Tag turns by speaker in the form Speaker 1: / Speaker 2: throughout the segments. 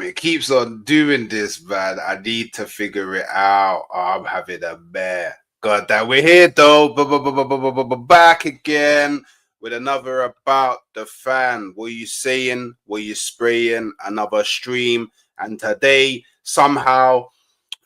Speaker 1: Fam, it keeps on doing this, man. I need to figure it out. Oh, I'm having a mare. God, that we're here though. Back again with another About the Fan. What you saying? What you spraying? Another stream. And today, somehow,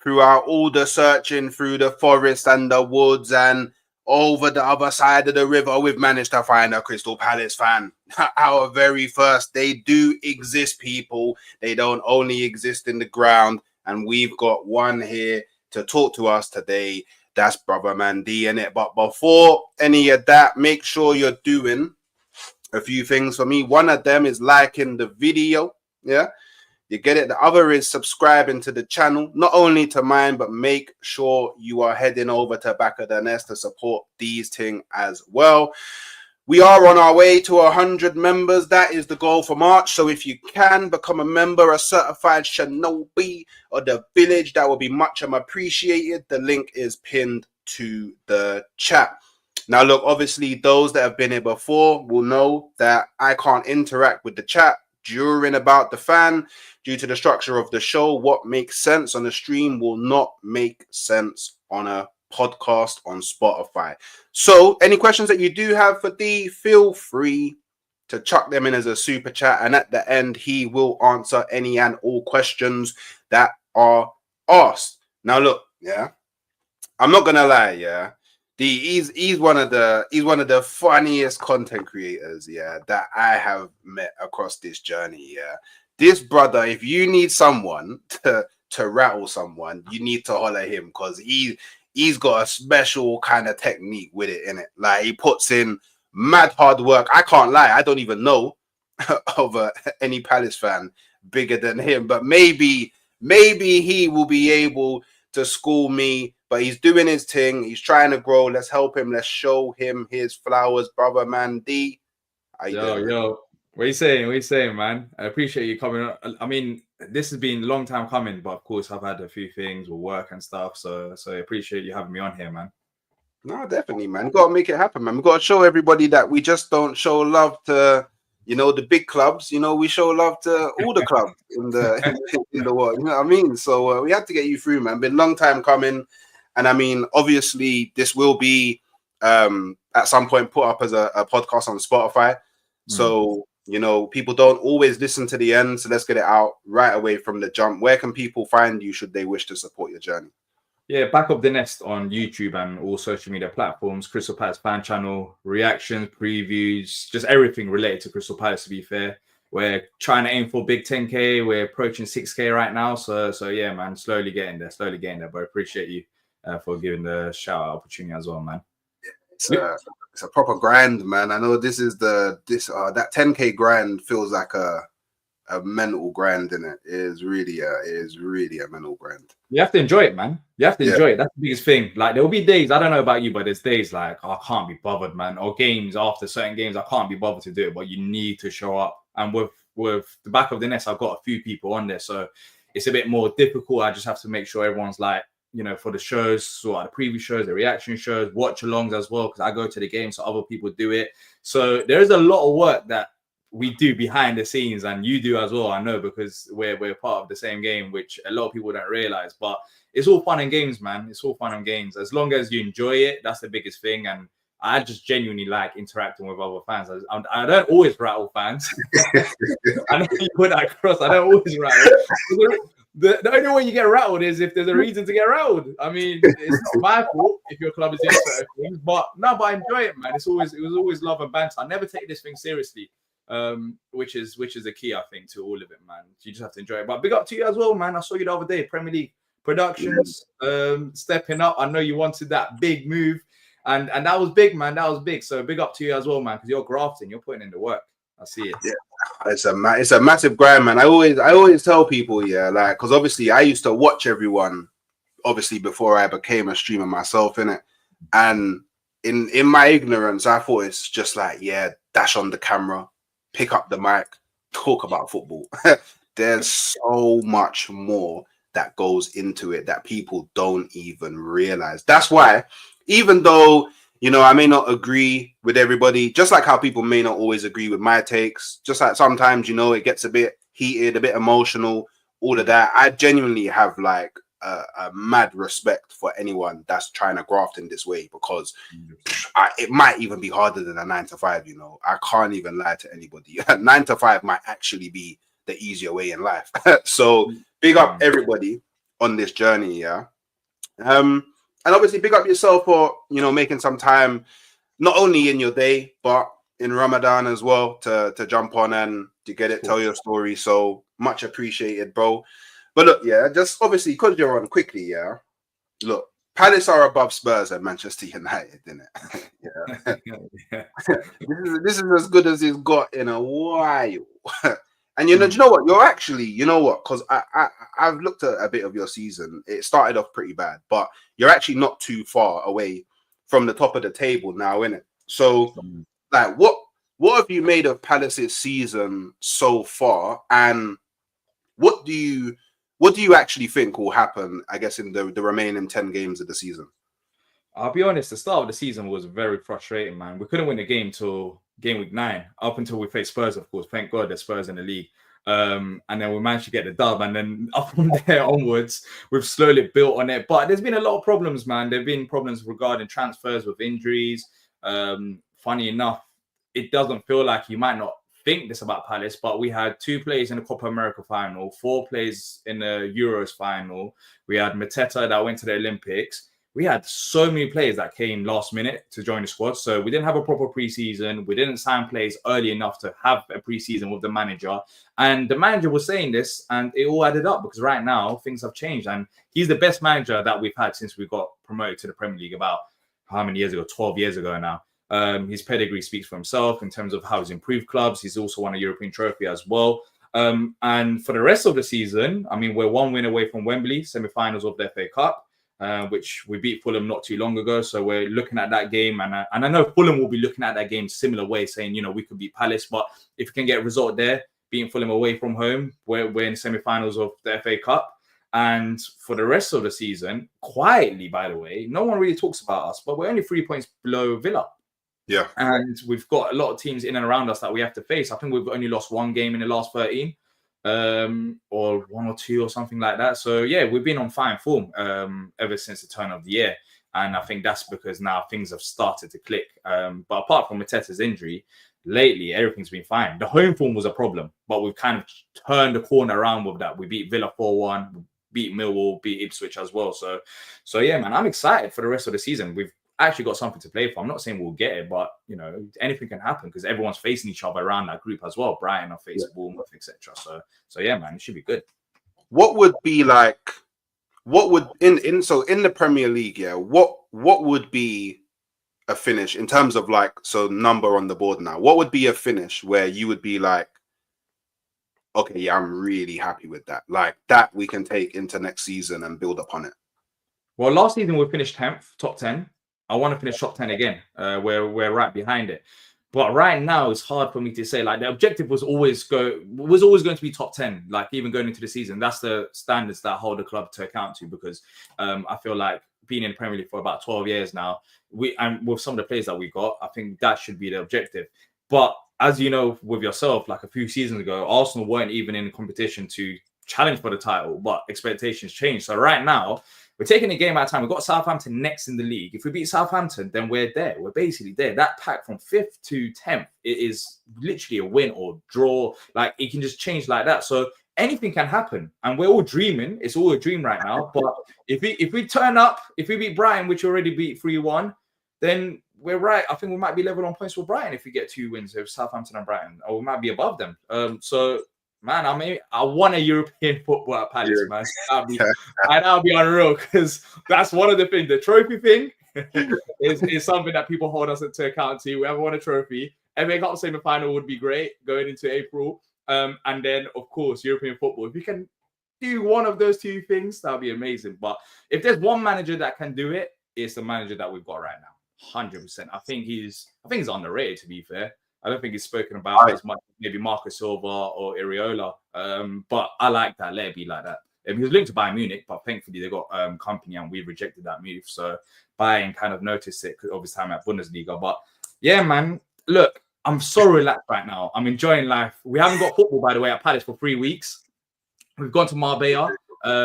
Speaker 1: throughout all the searching through the forest and the woods and over the other side of the river, we've managed to find a Crystal Palace fan. Our very first. They do exist, people. They don't only exist in the ground. And we've got one here to talk to us today. That's Brother Mandy in it. But before any of that, make sure you're doing a few things for me. One of them is liking the video. Yeah. You get it? The other is subscribing to the channel, not only to mine, but make sure you are heading over to Back of the Nest to support these things as well. We are on our way to 100 members. That is the goal for March. So if you can become a member, a certified Shinobi or the village, that will be much appreciated. The link is pinned to the chat. Now, look, obviously, those that have been here before will know that I can't interact with the chat during About the Fan due to the structure of the show. What makes sense on the stream will not make sense on a podcast on Spotify. So any questions that you do have for D, feel free to chuck them in as a super chat, and at the end he will answer any and all questions that are asked. Now look, yeah, I'm not gonna lie, yeah, he's one of the funniest content creators, yeah, that I have met across this journey. Yeah, this brother, if you need someone to rattle someone, you need to holler him, because he's got a special kind of technique with it, in it. Like, he puts in mad hard work. I can't lie, I don't even know of any Palace fan bigger than him, but maybe he will be able to school me. But he's doing his thing. He's trying to grow. Let's help him. Let's show him his flowers, Brother Mandy.
Speaker 2: Yo, what are you saying? What are you saying, man? I appreciate you coming up. I mean, this has been a long time coming, but of course I've had a few things with work and stuff. So I appreciate you having me on here, man.
Speaker 1: No, definitely, man. We got to make it happen, man. We got to show everybody that we just don't show love to, the big clubs. We show love to all the clubs in the world. You know what I mean? So we had to get you through, man. Been a long time coming. And I mean, obviously, this will be at some point put up as a podcast on Spotify. So, people don't always listen to the end. So let's get it out right away from the jump. Where can people find you should they wish to support your journey?
Speaker 2: Yeah, Back of the Nest on YouTube and all social media platforms, Crystal Palace fan channel, reactions, previews, just everything related to Crystal Palace, to be fair. We're trying to aim for big 10K. We're approaching 6K right now. So yeah, man, slowly getting there. But I appreciate you for giving the shout out opportunity as well, man.
Speaker 1: It's a proper grind, man. I know this is that 10K grind feels like a mental grind, in it. It is really a mental grind.
Speaker 2: You have to enjoy it, man. You have to enjoy it. That's the biggest thing. Like, there will be days, I don't know about you, but there's days like, I can't be bothered, man. Or games, after certain games, I can't be bothered to do it, but you need to show up. And with the Back of the Nest, I've got a few people on there, so it's a bit more difficult. I just have to make sure everyone's like, for the shows, sort of the preview shows, the reaction shows, watch alongs as well, because I go to the game, so other people do it. So there's a lot of work that we do behind the scenes, and you do as well, I know, because we're part of the same game, which a lot of people don't realize. But it's all fun and games, man. It's all fun and games. As long as you enjoy it, that's the biggest thing. And I just genuinely like interacting with other fans. I don't always rattle fans. I know you put that across. I don't always rattle. The only way you get rattled is if there's a reason to get rattled. I mean, it's not my fault if your club is doing certain things, but I enjoy it, man. It was always love and banter. I never take this thing seriously, which is the key, I think, to all of it, man. You just have to enjoy it. But big up to you as well, man. I saw you the other day, Premier League Productions, stepping up. I know you wanted that big move, and that was big, man. That was big. So big up to you as well, man, because you're grafting, you're putting in the work. I see it.
Speaker 1: Yeah, it's a massive grind, man. I always tell people, yeah, like, because obviously I used to watch everyone, obviously, before I became a streamer myself, innit? And in my ignorance, I thought it's just like, yeah, dash on the camera, pick up the mic, talk about football. There's so much more that goes into it that people don't even realize. That's why, even though, I may not agree with everybody, just like how people may not always agree with my takes, just like sometimes, it gets a bit heated, a bit emotional all of that. I genuinely have like a mad respect for anyone that's trying to graft in this way, because it might even be harder than a 9 to 5. You know, I can't even lie to anybody. 9 to 5 might actually be the easier way in life. So big up everybody on this journey. Yeah. And obviously big up yourself for, you know, making some time, not only in your day, but in Ramadan as well, to jump on and to get it, tell your story. So much appreciated, bro. But look, yeah, just obviously because you're on quickly, yeah. Look, Palace are above Spurs and Manchester United, isn't it? Yeah. This is as good as it's got in a while. And you know what? You're actually, you know what? Because I've looked at a bit of your season. It started off pretty bad, but you're actually not too far away from the top of the table now, innit? So, like, what have you made of Palace's season so far, and what do you actually think will happen, I guess, in the remaining 10 games of the season?
Speaker 2: I'll be honest, the start of the season was very frustrating, man. We couldn't win the game till game week 9, up until we faced Spurs, of course. Thank God there's Spurs in the league. And then we managed to get the dub. And then up from there onwards, we've slowly built on it. But there's been a lot of problems, man. There have been problems regarding transfers with injuries. Funny enough, it doesn't feel like you might not think this about Palace, but we had 2 players in the Copa America final, 4 players in the Euros final. We had Mateta that went to the Olympics. We had so many players that came last minute to join the squad. So we didn't have a proper preseason. We didn't sign players early enough to have a preseason with the manager. And the manager was saying this, and it all added up, because right now things have changed. And he's the best manager that we've had since we got promoted to the Premier League about how many years ago? 12 years ago now. His pedigree speaks for himself in terms of how he's improved clubs. He's also won a European trophy as well. And for the rest of the season, I mean, we're 1 win away from Wembley, semi-finals of the FA Cup. Which we beat Fulham not too long ago. So we're looking at that game. And I know Fulham will be looking at that game similar way, saying, you know, we could beat Palace. But if we can get a result there, beating Fulham away from home, we're in the semi-finals of the FA Cup. And for the rest of the season, quietly, by the way, no one really talks about us, but we're only 3 points below Villa.
Speaker 1: Yeah.
Speaker 2: And we've got a lot of teams in and around us that we have to face. I think we've only lost 1 game in the last 13. Or 1 or 2 or something like that. So yeah, we've been on fine form ever since the turn of the year, and I think that's because now things have started to click. But apart from Mateta's injury, lately everything's been fine. The home form was a problem, but we've kind of turned the corner around with that. We beat Villa 4-1, beat Millwall, beat Ipswich as well. So yeah, man, I'm excited for the rest of the season. We've actually got something to play for. I'm not saying we'll get it, but you know, anything can happen because everyone's facing each other around that group as well. Brighton are facing Bournemouth, etc. So yeah, man, it should be good.
Speaker 1: What would be like? What would in the Premier League? Yeah, what would be a finish in terms of like, so number on the board now? What would be a finish where you would be like, okay, yeah, I'm really happy with that. Like that we can take into next season and build upon it.
Speaker 2: Well, last season we finished 10th, top 10. I want to finish top 10 again. We're right behind it. But right now, it's hard for me to say. Like the objective was always going to be top 10. Like even going into the season, that's the standards that I hold the club to account to. Because I feel like being in the Premier League for about 12 years now, and with some of the players that we got, I think that should be the objective. But as you know, with yourself, like a few seasons ago, Arsenal weren't even in the competition to challenge for the title, but expectations changed. So right now, we're taking a game at a time. We've got Southampton next in the league. If we beat Southampton, then we're there. We're basically there. That pack from 5th to 10th, it is literally a win or draw. Like, it can just change like that. So anything can happen. And we're all dreaming. It's all a dream right now. But if we turn up, if we beat Brighton, which already beat 3-1, then we're right. I think we might be level on points with Brighton if we get 2 wins with Southampton and Brighton. Or we might be above them. Man, I want a European football at Palace, man. That'll be unreal because that's one of the things. The trophy thing is something that people hold us to account to. We haven't won a trophy. FA Cup semi-final would be great going into April. And then, of course, European football. If you can do one of those 2 things, that'll be amazing. But if there's one manager that can do it, it's the manager that we've got right now. 100%. I think he's underrated, to be fair. I don't think he's spoken about as much as maybe Marcus Silva or Iriola. But I like that. Let it be like that. He was linked to Bayern Munich, but thankfully they got company and we rejected that move. So Bayern kind of noticed it because obviously I'm at Bundesliga. But yeah, man, look, I'm so relaxed right now. I'm enjoying life. We haven't got football, by the way, at Palace for 3 weeks. We've gone to Marbella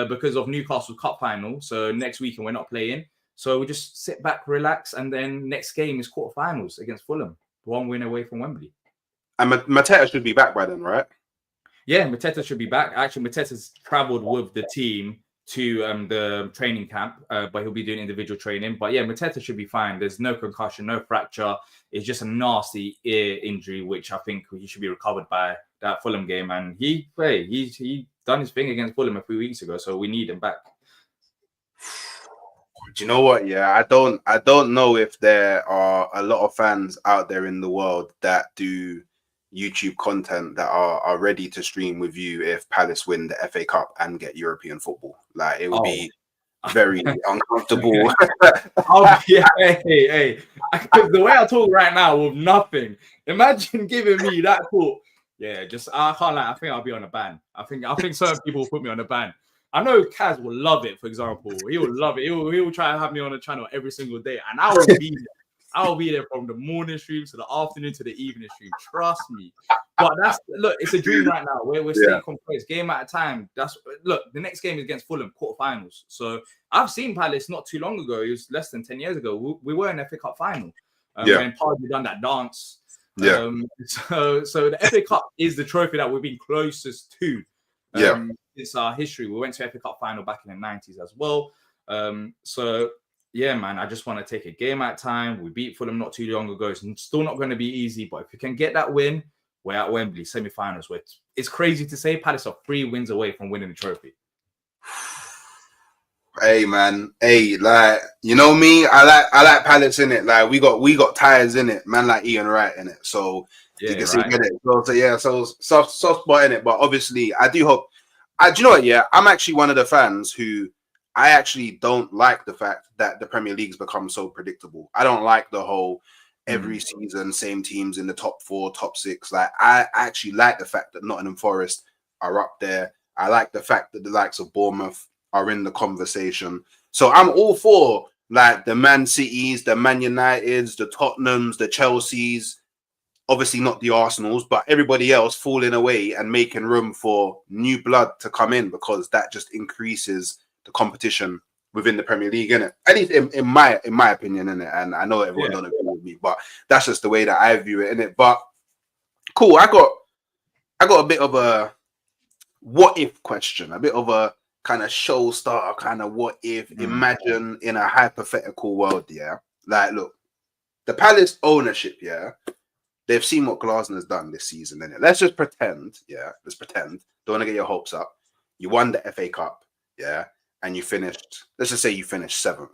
Speaker 2: because of Newcastle Cup final. So next weekend we're not playing. So we just sit back, relax, and then next game is quarterfinals against Fulham. 1 win away from Wembley.
Speaker 1: And Mateta should be back by then, right?
Speaker 2: Yeah, Mateta should be back. Actually, Mateta's travelled with the team to the training camp, but he'll be doing individual training. But yeah, Mateta should be fine. There's no concussion, no fracture. It's just a nasty ear injury, which I think he should be recovered by that Fulham game. And he done his thing against Fulham a few weeks ago, so we need him back.
Speaker 1: Do you know what? Yeah, I don't know if there are a lot of fans out there in the world that do YouTube content that are ready to stream with you if Palace win the FA Cup and get European football. Like, it would be very uncomfortable.
Speaker 2: Hey. The way I talk right now with nothing. Imagine giving me that talk. Yeah, I can't lie. I think I'll be on a ban. I think certain people will put me on a ban. I know Kaz will love it, for example. He will love it. He will try to have me on the channel every single day. And I will be there from the morning stream to the afternoon to the evening stream. Trust me. But it's a dream right now. We're staying compressed, game at a time. The next game is against Fulham, quarterfinals. So I've seen Palace not too long ago. It was less than 10 years ago. We were in the FA Cup final when Pardew done that dance.
Speaker 1: Yeah.
Speaker 2: So the FA Cup is the trophy that we've been closest to. It's our history. We went to FA Cup final back in the 90s as well. So yeah, man, I just want to take a game at a time. We beat Fulham not too long ago. It's still not going to be easy, but if you can get that win, we're at Wembley, semi-finals. It's crazy to say Palace are 3 wins away from winning the trophy.
Speaker 1: Hey, man. Hey, like, you know me, I like Palace in it. Like, we got ties in it, man, like Ian Wright in it. So you can see it. So soft spot in it. But obviously, I do hope. Do you know what? Yeah, I'm actually one of the fans who I actually don't like the fact that the Premier League's become so predictable. I don't like the whole every season same teams in the top 4, top 6. Like, I actually like the fact that Nottingham Forest are up there. I like the fact that the likes of Bournemouth are in the conversation. So I'm all for like the Man Cities, the Man Uniteds, the Tottenhams, the Chelseas. Obviously not the Arsenals, but everybody else falling away and making room for new blood to come in, because that just increases the competition within the Premier League, innit? At least in my opinion, innit? And I know everyone don't agree with me, but that's just the way that I view it, innit? But cool, I got a bit of a what if question, a bit of a kind of show starter, kind of what if. Imagine in a hypothetical world, yeah. Like, look, the Palace ownership, yeah. They've seen what Glasner's done this season, innit? Let's just pretend, yeah. Let's pretend. Don't want to get your hopes up. You won the FA Cup, yeah, and you finished. Let's just say you finished 7th.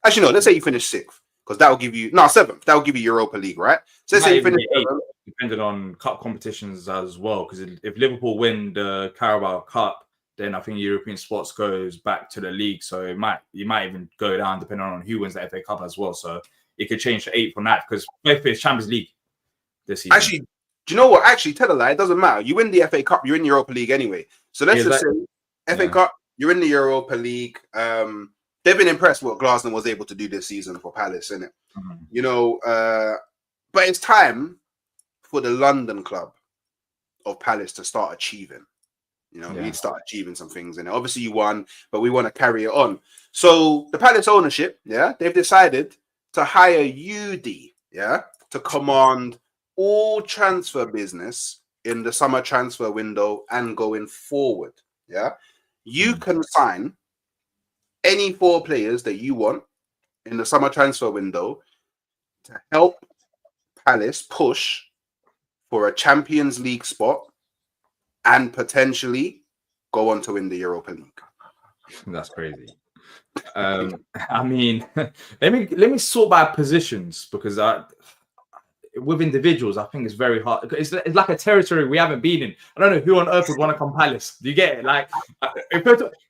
Speaker 1: Actually, no. Let's say you finished 6th, because that will give you 7th. That will give you Europa League, right? So let's say you finished 7th.
Speaker 2: Depending on cup competitions as well, because if Liverpool win the Carabao Cup, then I think European spots goes back to the league. So you might even go down depending on who wins the FA Cup as well. So it could change to 8th from that, because both is Champions League this season.
Speaker 1: Actually, do you know what? Actually, tell a lie. It doesn't matter. You win the FA Cup, you're in Europa League anyway. So let's just say FA Cup, you're in the Europa League. They've been impressed with what Glasner was able to do this season for Palace, innit? You know, but it's time for the London club of Palace to start achieving. You know, we need to start achieving some things. And obviously you won, but we want to carry it on. So the Palace ownership, they've decided to hire UD, to command all transfer business in the summer transfer window and going forward. You can sign any 4 players that you want in the summer transfer window to help Palace push for a Champions League spot and potentially go on to win the Europa League.
Speaker 2: That's crazy. I mean, let me sort by positions, because with individuals, I think it's very hard. It's like a territory we haven't been in. I don't know who on earth would want to come Palace. Do you get it? Like,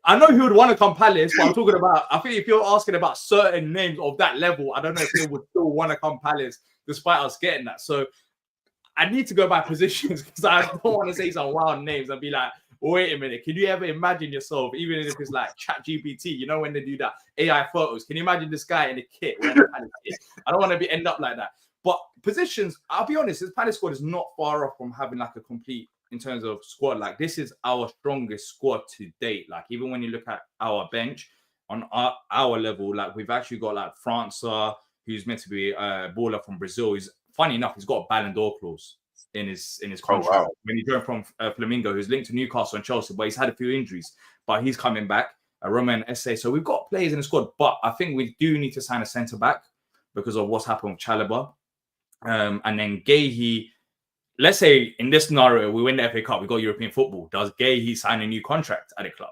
Speaker 2: I know who would want to come Palace, but I'm talking about, I think if you're asking about certain names of that level, I don't know if they would still want to come Palace despite us getting that. So I need to go by positions, because I don't want to say some wild names and be like, wait a minute, can you ever imagine yourself, even if it's like ChatGPT, you know, when they do that AI photos, can you imagine this guy in a kit wearing a Palace kit? I don't want to end up like that. But positions, I'll be honest, this Palace squad is not far off from having like a complete in terms of squad, like this is our strongest squad to date. Like even when you look at our bench on our level, like we've actually got like França, who's meant to be a baller from Brazil. He's funny enough, he's got a Ballon d'Or clause in his contract.
Speaker 1: wow.
Speaker 2: When he joined from Flamengo, who's linked to Newcastle and Chelsea, but he's had a few injuries, but he's coming back. Roman Esse. So we've got players in the squad, but I think we do need to sign a centre back because of what's happened with Chalobah. And then Guéhi, let's say in this scenario, we win the FA Cup, we got European football. Does Guéhi sign a new contract at the club?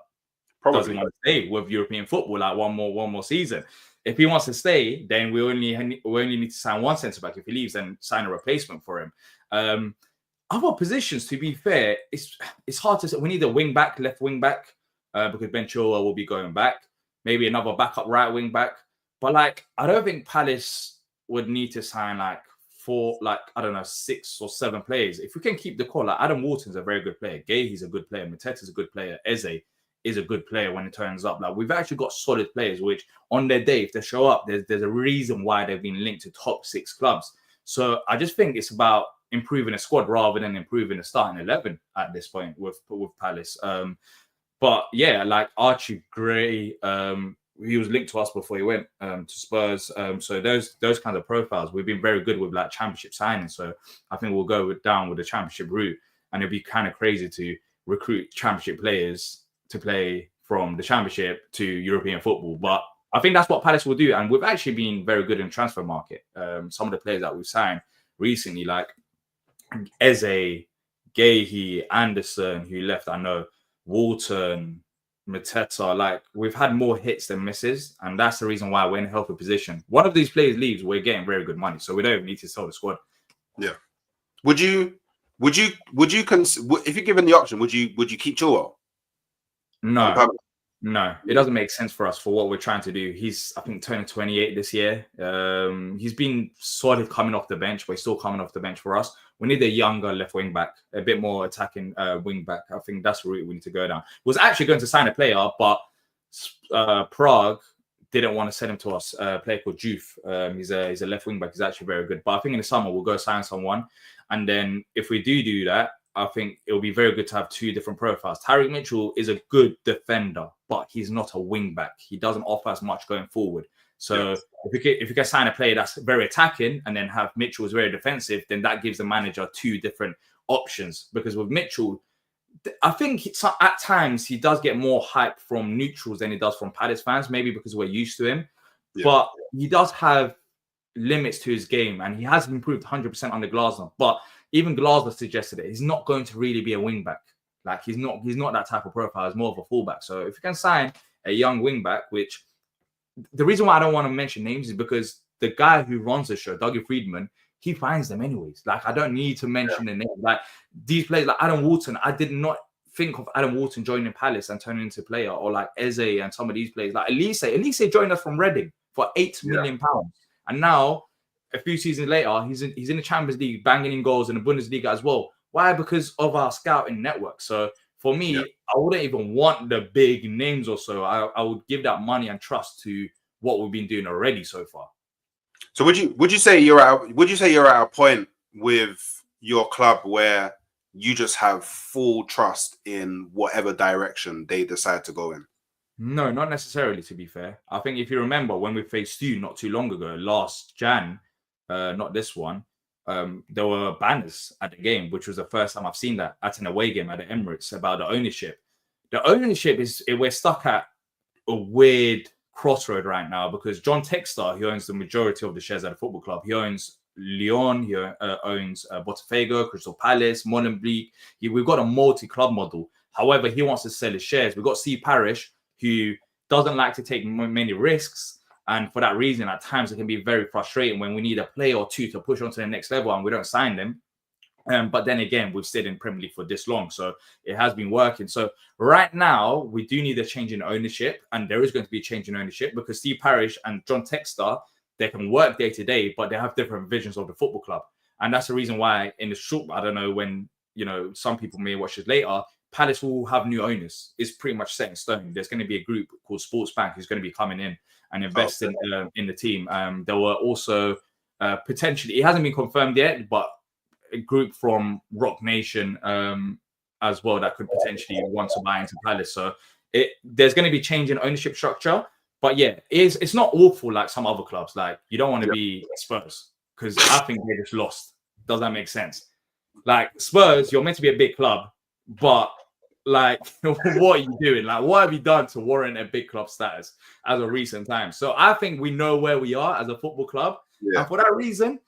Speaker 1: Probably.
Speaker 2: Does he want to stay with European football, like one more season? If he wants to stay, then we only need to sign one centre back. If he leaves, then sign a replacement for him. Other positions, to be fair, it's hard to say. We need a wing back, left wing back, because Ben Chilwell will be going back. Maybe another backup right wing back. But like, I don't think Palace would need to sign like 6 or 7 players. If we can keep the core, like Adam Wharton's a very good player. Guéhi's a good player. Mateta's a good player. Eze is a good player when it turns up. Like we've actually got solid players, which on their day, if they show up, there's a reason why they've been linked to top 6 clubs. So I just think it's about improving a squad rather than improving the starting 11 at this point with Palace. But yeah, like Archie Gray, he was linked to us before he went to Spurs. So those kinds of profiles, we've been very good with like championship signings. So I think we'll go down with the championship route, and it'd be kind of crazy to recruit championship players to play from the championship to European football. But I think that's what Palace will do. And we've actually been very good in the transfer market. Some of the players that we've signed recently, like Eze, Guéhi, Anderson, who left, I know, Walton, Mateta, like we've had more hits than misses, and that's the reason why we're in a healthy position. One of these players leaves, we're getting very good money, so we don't even need to sell the squad.
Speaker 1: Yeah. Would you if you're given the option, would you keep Chilwell?
Speaker 2: No, it doesn't make sense for us for what we're trying to do. He's, I think, turning 28 this year. He's been solid coming off the bench, but he's still coming off the bench for us. We need a younger left wing back, a bit more attacking wing back. I think that's the route we need to go down. Was actually going to sign a player, but Prague didn't want to send him to us. A player called Juve. He's a left wing back. He's actually very good. But I think in the summer we'll go sign someone, and then if we do that, I think it will be very good to have 2 different profiles. Tyrick Mitchell is a good defender, but he's not a wing back. He doesn't offer as much going forward. So if you can sign a player that's very attacking and then have Mitchell is very defensive, then that gives the manager 2 different options. Because with Mitchell, I think at times he does get more hype from neutrals than he does from Palace fans, maybe because we're used to him. Yeah. But he does have limits to his game, and he has improved 100% under Glasner. But even Glasner suggested it. He's not going to really be a wing back. Like he's not that type of profile. He's more of a fullback. So if you can sign a young wing back, which the reason why I don't want to mention names is because the guy who runs the show, Dougie Friedman, he finds them anyways. Like I don't need to mention the name. Like these players, like Adam Wharton, I did not think of Adam Wharton joining Palace and turning into a player, or like Eze and some of these players. Like Elise joined us from Reading for £8 million, and now a few seasons later, he's in the Champions League, banging in goals in the Bundesliga as well. Why? Because of our scouting network. So for me, I wouldn't even want the big names or so. I would give that money and trust to what we've been doing already so far.
Speaker 1: So would you say you're at a point with your club where you just have full trust in whatever direction they decide to go in?
Speaker 2: No, not necessarily, to be fair. I think if you remember when we faced you not too long ago, last Jan, not this one, there were banners at the game, which was the first time I've seen that at an away game at the Emirates about the ownership. The ownership we're stuck at a weird crossroad right now because John Textor, he owns the majority of the shares at the football club. He owns Lyon, he owns Botafogo, Crystal Palace, Molenbeek. We've got a multi-club model. However, he wants to sell his shares. We've got Steve Parish, who doesn't like to take many risks. And for that reason, at times it can be very frustrating when we need a player or 2 to push on to the next level and we don't sign them. But then again, we've stayed in Premier League for this long, so it has been working. So right now, we do need a change in ownership, and there is going to be a change in ownership because Steve Parish and John Textor, they can work day to day, but they have different visions of the football club. And that's the reason why in the short, I don't know when, some people may watch this later, Palace will have new owners. It's pretty much set in stone. There's going to be a group called Sports Bank who's going to be coming in and investing in the team. There were also potentially, it hasn't been confirmed yet, but a group from Rock Nation as well that could potentially want to buy into Palace. So there's going to be change in ownership structure. But yeah, it's not awful like some other clubs. Like you don't want to be Spurs because I think they just lost. Does that make sense? Like Spurs, you're meant to be a big club, but like what are you doing? Like what have you done to warrant a big club status as of recent times? So I think we know where we are as a football club, and for that reason,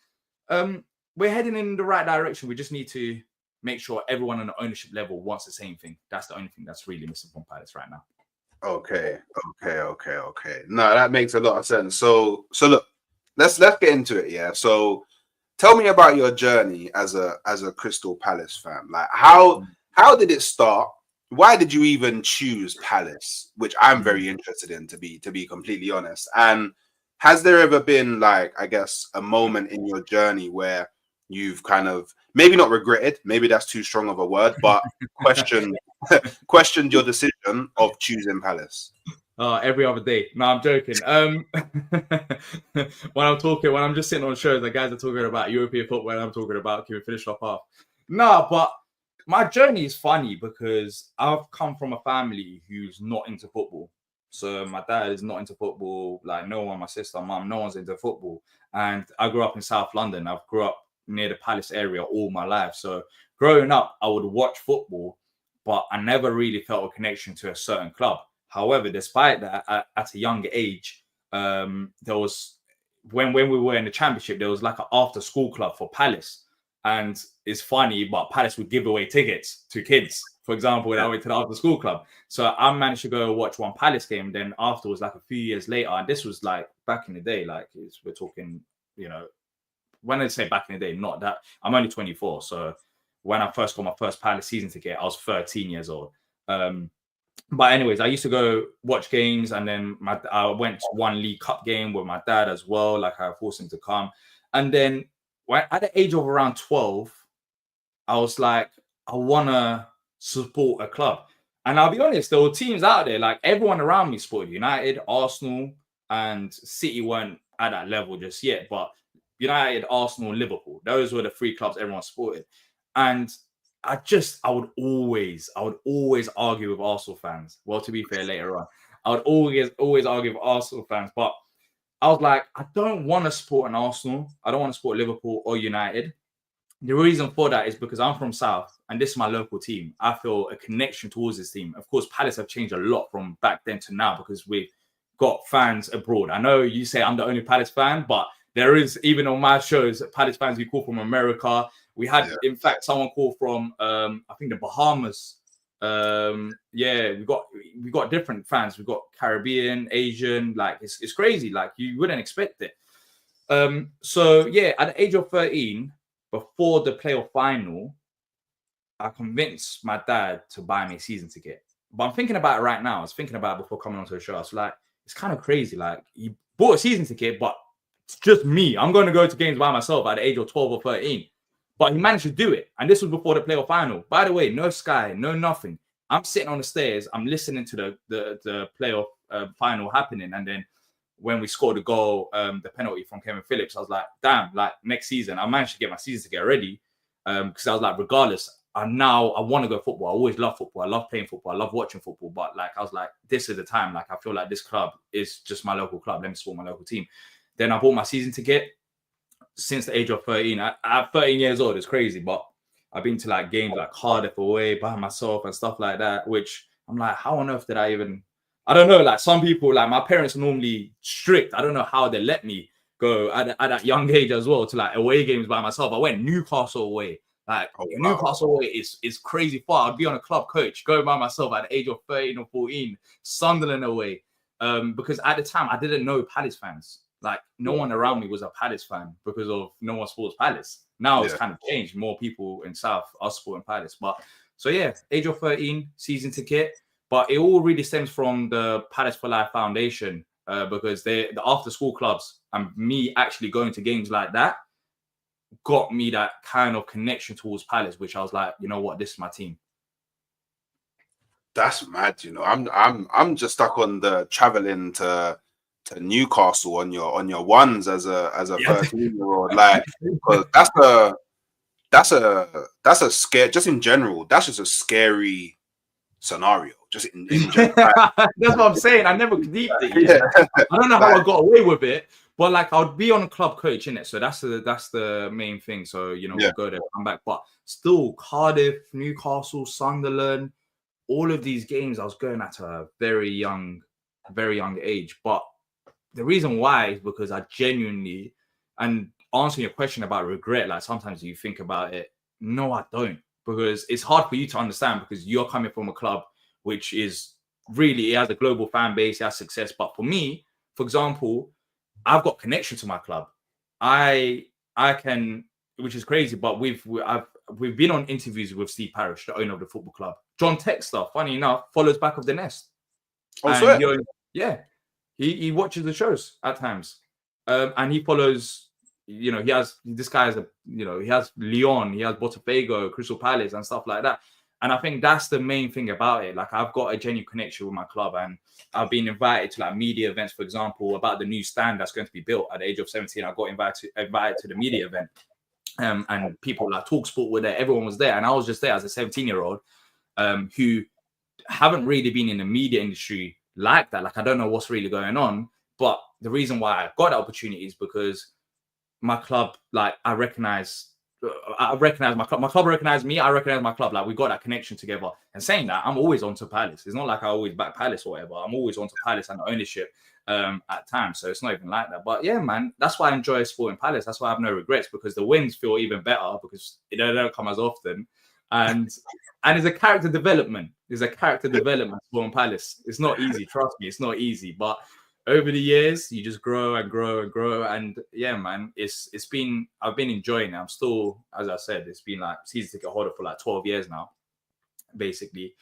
Speaker 2: we're heading in the right direction. We just need to make sure everyone on the ownership level wants the same thing. That's the only thing that's really missing from Palace right now.
Speaker 1: Okay. No, that makes a lot of sense. So look, let's get into it. Yeah. So tell me about your journey as a Crystal Palace fan. Like how did it start? Why did you even choose Palace? Which I'm very interested in, to be completely honest. And has there ever been, like, I guess, a moment in your journey where you've kind of maybe not regretted, maybe that's too strong of a word, but questioned your decision of choosing Palace?
Speaker 2: Every other day. No, I'm joking. When I'm just sitting on shows, the guys are talking about European football, and I'm talking about, can we finish off half? No, but my journey is funny because I've come from a family who's not into football. So my dad is not into football. Like no one, my sister, mum, no one's into football. And I grew up in South London. I grew up near the Palace area all my life. So growing up, I would watch football, but I never really felt a connection to a certain club. However, despite that, at a younger age, there was when we were in the Championship, there was like an after-school club for Palace. And it's funny, but Palace would give away tickets to kids, for example, when I went to the after-school club. So I managed to go watch one Palace game. Then afterwards, like a few years later, and this was like back in the day, like we're talking, when I say back in the day, not that I'm only 24. So when I first got my first Palace season ticket, I was 13 years old. But anyways, I used to go watch games, and then I went to one League Cup game with my dad as well. Like I forced him to come. And then at the age of around 12, I was like, I want to support a club. And I'll be honest, there were teams out there, like everyone around me supported United, Arsenal, and City weren't at that level just yet. But United, Arsenal, Liverpool, those were the three clubs everyone supported. And I would always argue with Arsenal fans. Well, to be fair, later on, I would always argue with Arsenal fans. But I was like, I don't want to support an Arsenal. I don't want to support Liverpool or United. The reason for that is because I'm from South and this is my local team. I feel a connection towards this team. Of course, Palace have changed a lot from back then to now because we've got fans abroad. I know you say I'm the only Palace fan, but there is, even on my shows, Palace fans we call from America. We had, in fact, someone called from, I think, the Bahamas. We got different fans. We've got Caribbean, Asian. Like it's crazy. Like you wouldn't expect it. So yeah, at the age of 13, before the playoff final, I convinced my dad to buy me a season ticket. But I'm thinking about it right now. I was thinking about it before coming onto the show. I was like, it's kind of crazy. Like you bought a season ticket, but it's just me. I'm going to go to games by myself at the age of 12 or 13. But he managed to do it. And this was before the playoff final. By the way, no Sky, no nothing. I'm sitting on the stairs. I'm listening to the playoff final happening. And then when we scored the goal, the penalty from Kevin Phillips, I was like, damn, like next season, I managed to get my season ticket already. Because I was like, regardless, I want to go football. I always love football. I love playing football. I love watching football. But like, I was like, this is the time. Like, I feel like this club is just my local club. Let me support my local team. Then I bought my season ticket. Since the age of 13, I'm 13 years old. It's crazy, but I've been to like games like Cardiff away by myself and stuff like that, which I'm like, how on earth did I even, I don't know, like some people, like my parents are normally strict. I don't know how they let me go at that young age as well to like away games by myself. I went Newcastle away. Like Newcastle away is crazy far. I'd be on a club coach going by myself at the age of 13 or 14, Sunderland away. Because at the time I didn't know Palace fans. Like no one around me was a Palace fan because of no one supports Palace. Now it's kind of changed. More people in South are supporting Palace. But so yeah, age of 13, season ticket. But it all really stems from the Palace for Life Foundation because the after school clubs and me actually going to games like that got me that kind of connection towards Palace, which I was like, you know what, this is my team.
Speaker 1: That's mad, I'm just stuck on the traveling to Newcastle on your ones as a 13-year-old, like, because that's a scare. Just in general, that's just a scary scenario. Just in general.
Speaker 2: That's what I'm saying. I never deeped it. Yeah, I don't know how I got away with it, but like I'd be on a club coach in it, so that's the main thing. So we'll go there, come back, but still Cardiff, Newcastle, Sunderland, all of these games I was going at a very young age. But the reason why is because I genuinely, and answering your question about regret, like sometimes you think about it. No, I don't, because it's hard for you to understand because you're coming from a club which is really, it has a global fan base, it has success. But for me, for example, I've got connection to my club. I can, which is crazy, but we've been on interviews with Steve Parish, the owner of the football club. John Textor, funny enough, follows Back of the Nest.
Speaker 1: Oh,
Speaker 2: He watches the shows at times, and he follows. He has this guy has he has Lyon, he has Botafogo, Crystal Palace, and stuff like that. And I think that's the main thing about it. Like I've got a genuine connection with my club, and I've been invited to like media events, for example, about the new stand that's going to be built at the age of 17. I got invited to the media event, and people like Talksport were there. Everyone was there, and I was just there as a 17-year-old who haven't really been in the media industry like that. Like I don't know what's really going on, but the reason why I got that opportunity is because my club, like I recognize my club. My club recognized me. I recognize my club. Like we got that connection together. And saying that, I'm always on to Palace. It's not like I always back Palace or whatever. I'm always on to Palace and ownership at times. So it's not even like that. But yeah, man, that's why I enjoy supporting Palace. That's why I have no regrets, because the wins feel even better because they don't come as often. And it's a character development. There's a character development for Palace. It's not easy. Trust me, it's not easy. But over the years, you just grow and grow and grow. And yeah, man, I've been enjoying it. I'm still, as I said, it's been like season ticket holder for like 12 years now, basically.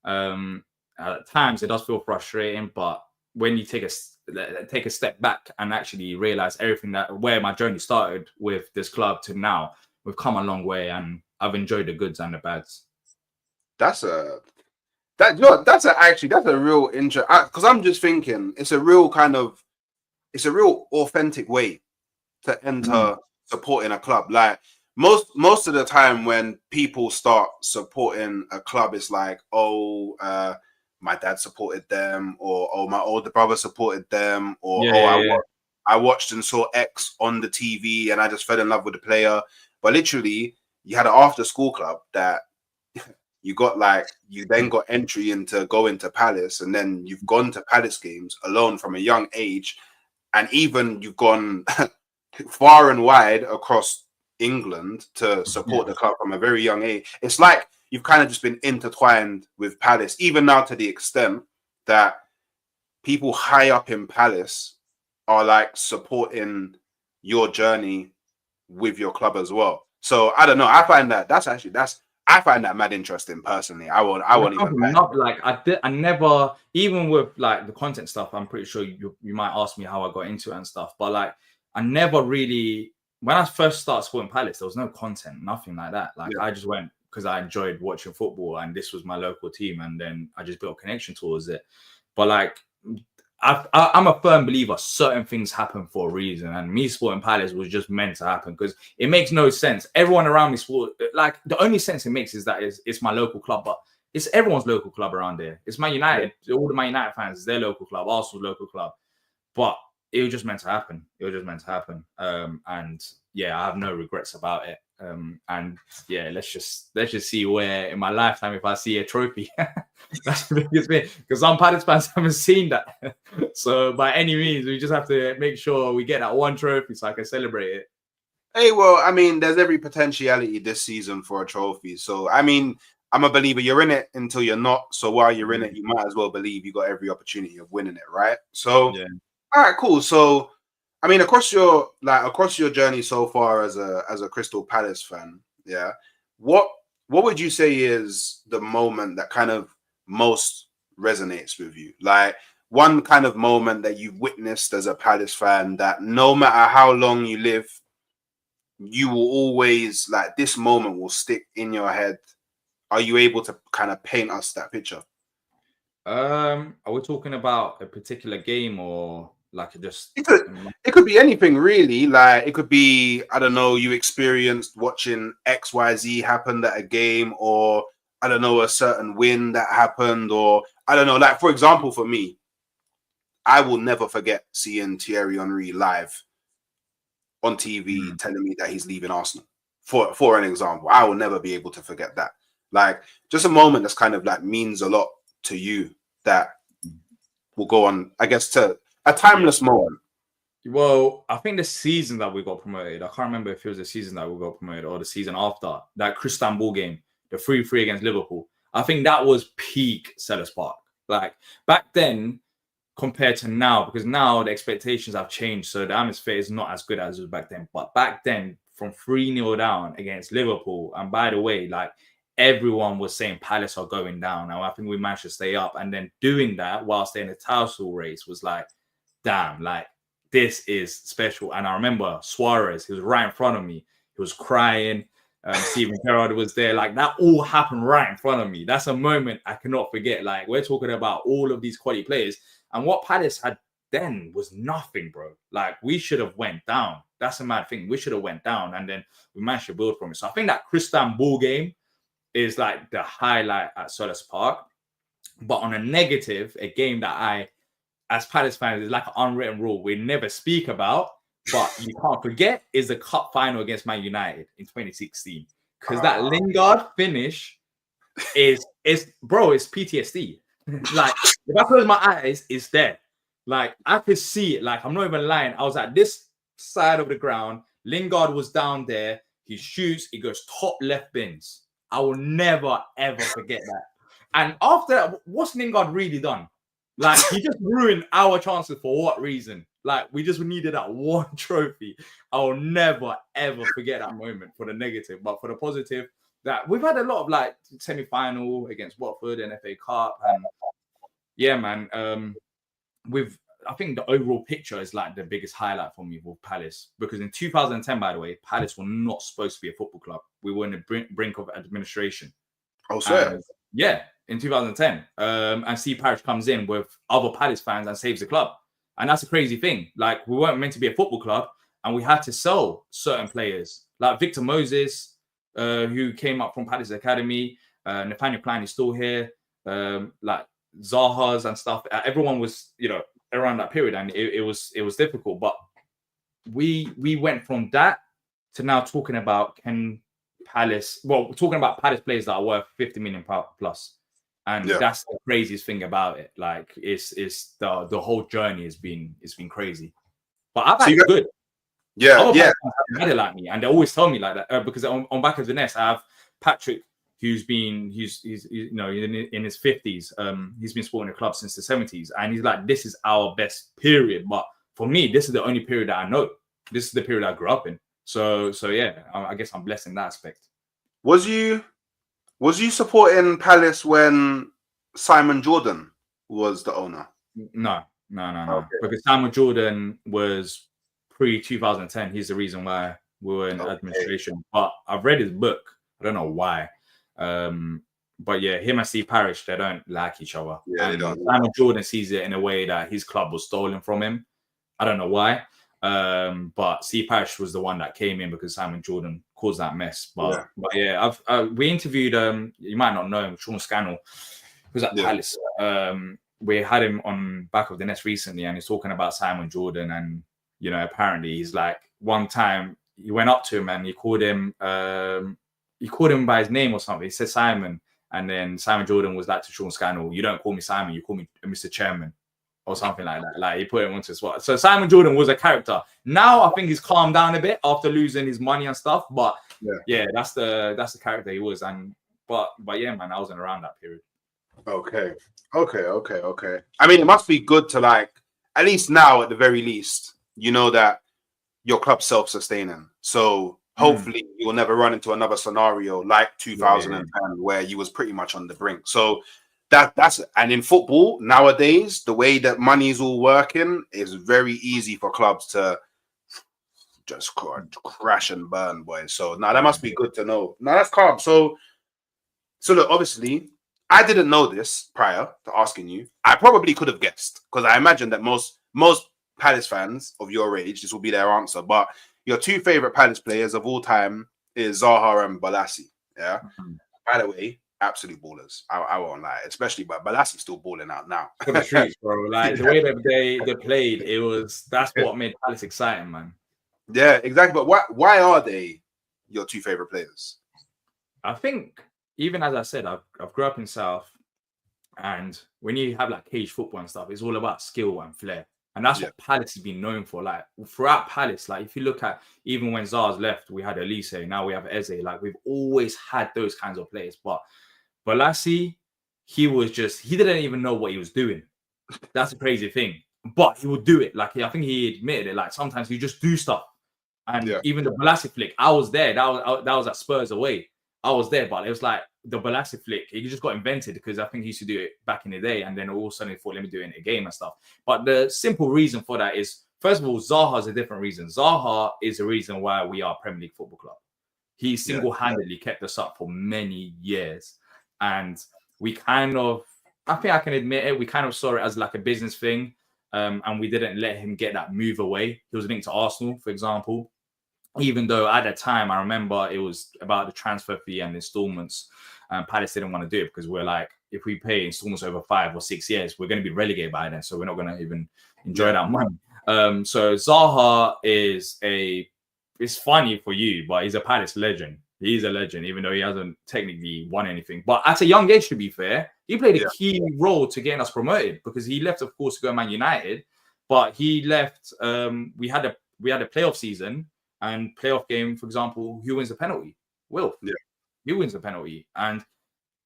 Speaker 2: At times it does feel frustrating, but when you take a step back and actually realize everything where my journey started with this club to now, we've come a long way, and I've enjoyed the goods and the bads.
Speaker 1: That's a real interest, because I'm just thinking it's a real authentic way to enter supporting a club. Like most of the time when people start supporting a club, it's like, my dad supported them, or my older brother supported them, or I watched and saw X on the TV and I just fell in love with the player. But literally, you had an after school club that you then got entry into going to Palace, and then you've gone to Palace games alone from a young age, and even you've gone far and wide across England to support the club from a very young age. It's like you've kind of just been intertwined with Palace, even now to the extent that people high up in Palace are like supporting your journey with your club as well. So I don't know. I find that I find that mad interesting personally. I won't even
Speaker 2: not like I never, even with like the content stuff, I'm pretty sure you might ask me how I got into it and stuff, but like I never really, when I first started supporting Palace, there was no content, nothing like that. Like I just went because I enjoyed watching football and this was my local team, and then I just built a connection towards it. But like I'm a firm believer certain things happen for a reason, and me supporting Palace was just meant to happen because it makes no sense. Everyone around me like the only sense it makes is that it's my local club, but it's everyone's local club around there. It's Man United, all the Man United fans, it's their local club, Arsenal's local club. But it was just meant to happen. And yeah, I have no regrets about it. And yeah, let's just see where in my lifetime if I see a trophy. That's the biggest thing, because some Palace fans haven't seen that. So by any means, we just have to make sure we get that one trophy so I can celebrate it.
Speaker 1: Hey, well, I mean, there's every potentiality this season for a trophy. So I mean, I'm a believer. You're in it until you're not. So while you're in it, you might as well believe you got every opportunity of winning it, right? So all right, cool. So I mean, across your journey so far as a Crystal Palace fan, what would you say is the moment that kind of most resonates with you? Like one kind of moment that you've witnessed as a Palace fan that no matter how long you live, you will always, like, this moment will stick in your head. Are you able to kind of paint us that picture?
Speaker 2: Are we talking about a particular game or? Like
Speaker 1: it could be anything really. Like it could be, I don't know, you experienced watching XYZ happen at a game, or I don't know, a certain win that happened, or I don't know, like for example, for me, I will never forget seeing Thierry Henry live on TV telling me that he's leaving Arsenal. For an example, I will never be able to forget that. Like just a moment that's kind of like means a lot to you that will go on, I guess, to a timeless moment.
Speaker 2: Well, I think the season that we got promoted, I can't remember if it was the season that we got promoted or the season after, that Istanbul game, the 3-3 against Liverpool. I think that was peak Selhurst Park. Like back then, compared to now, because now the expectations have changed, so the atmosphere is not as good as it was back then. But back then, from 3-0 down against Liverpool, and by the way, like everyone was saying Palace are going down. Now I think we managed to stay up, and then doing that while staying in the title race was like, damn, like this is special. And I remember Suarez, he was right in front of me. He was crying. Steven Gerrard was there. Like that all happened right in front of me. That's a moment I cannot forget. Like we're talking about all of these quality players, and what Palace had then was nothing, bro. Like we should have went down. That's a mad thing. We should have went down, and then we managed to build from it. So I think that Istanbul game is like the highlight at Selhurst Park. But on a negative, a game that I, as Palace fans, is like an unwritten rule we never speak about, but you can't forget, is the cup final against Man United in 2016. Because that Lingard finish is bro, it's PTSD. Like if I close my eyes, it's there. Like I could see it. Like I'm not even lying. I was at this side of the ground. Lingard was down there. He shoots. He goes top left bins. I will never ever forget that. And after that, what's Lingard really done? Like he just ruined our chances for what reason? Like we just needed that one trophy. I will never ever forget that moment for the negative, but for the positive, that we've had a lot of like semi-final against Watford and FA Cup, and yeah, man. I think the overall picture is like the biggest highlight for me with Palace, because in 2010, by the way, Palace were not supposed to be a football club. We were in the brink of administration.
Speaker 1: Oh, sir.
Speaker 2: Yeah, in 2010. And Steve Parish comes in with other Palace fans and saves the club. And that's a crazy thing. Like we weren't meant to be a football club, and we had to sell certain players like Victor Moses, who came up from Palace Academy. Nathaniel Klein is still here. Like Zaha's and stuff. Everyone was, around that period, and it was difficult. But we went from that to now talking about talking about Palace players that are worth 50 million plus. And that's the craziest thing about it. Like it's the whole journey has been crazy. But I've had good. Other players had it like me, and they always tell me like that because on Back of the Nest I have Patrick, he's in his 50s. He's been supporting the club since the 70s, and he's like, this is our best period. But for me, this is the only period that I know. This is the period I grew up in. So yeah, I guess I'm blessed in that aspect.
Speaker 1: Was you supporting Palace when Simon Jordan was the owner?
Speaker 2: No. Okay. Because Simon Jordan was pre-2010. He's the reason why we were in administration. But I've read his book. I don't know why. But yeah, him and Steve Parish, they don't like each other.
Speaker 1: Yeah, they don't.
Speaker 2: Simon Jordan sees it in a way that his club was stolen from him. I don't know why. But Steve Parish was the one that came in because Simon Jordan caused that mess. But yeah, we interviewed you might not know him, Sean Scannell, who's at Palace. We had him on Back of the Nest recently, and he's talking about Simon Jordan, and apparently he's like, one time he went up to him and he called him by his name or something. He said Simon, and then Simon Jordan was like to Sean Scannell, "You don't call me Simon, you call me Mr. Chairman," or something like that. Like he put him onto the spot. So Simon Jordan was a character. Now I think he's calmed down a bit after losing his money and stuff. But yeah, that's the character he was. And but yeah, man, I wasn't around that period.
Speaker 1: Okay. I mean, it must be good to, like, at least now, at the very least, that your club's self-sustaining. So hopefully you will never run into another scenario like 2010 where you was pretty much on the brink. So that's and in football nowadays, the way that money's all working, is very easy for clubs to just crash and burn, boys. So now that must be good to know. Now that's calm. So look, obviously, I didn't know this prior to asking you. I probably could have guessed, because I imagine that most Palace fans of your age, this will be their answer. But your two favorite Palace players of all time is Zaha and Balassi. Yeah.
Speaker 2: Mm-hmm.
Speaker 1: By the way, absolute ballers. I won't lie, especially but Balassi's still balling out now.
Speaker 2: For the streets, bro. Like the way that they played, that's what made Palace exciting, man.
Speaker 1: Yeah, exactly. But why are they your two favorite players?
Speaker 2: I think, even as I said, I've grew up in South, and when you have like cage football and stuff, it's all about skill and flair. And that's what Palace has been known for. Like throughout Palace, like if you look at even when Zaha's left, we had Elise, now we have Eze. Like we've always had those kinds of players. But Balassi, he didn't even know what he was doing. That's a crazy thing. But he would do it. Like I think he admitted it. Like sometimes he just do stuff. And even the Balassi flick, I was there. That was at Spurs away. I was there, but it was like the Balassi flick. He just got invented because I think he used to do it back in the day, and then all of a sudden he thought, let me do it in a game and stuff. But the simple reason for that is, first of all, Zaha is a different reason. Zaha is the reason why we are Premier League Football Club. He single-handedly kept us up for many years, and we kind of, I think I can admit it, we kind of saw it as like a business thing, and we didn't let him get that move away. He was linked to Arsenal, for example. Even though at the time, I remember it was about the transfer fee and installments. Palace didn't want to do it because we're like, if we pay installments over 5 or 6 years, we're going to be relegated by then. So we're not going to even enjoy that money. So Zaha it's funny for you, but he's a Palace legend. He's a legend, even though he hasn't technically won anything. But at a young age, to be fair, he played a key role to getting us promoted because he left, of course, to go to Man United. But he left, we had a playoff season. And playoff game, for example, who wins the penalty? Will. Yeah. He wins the penalty. And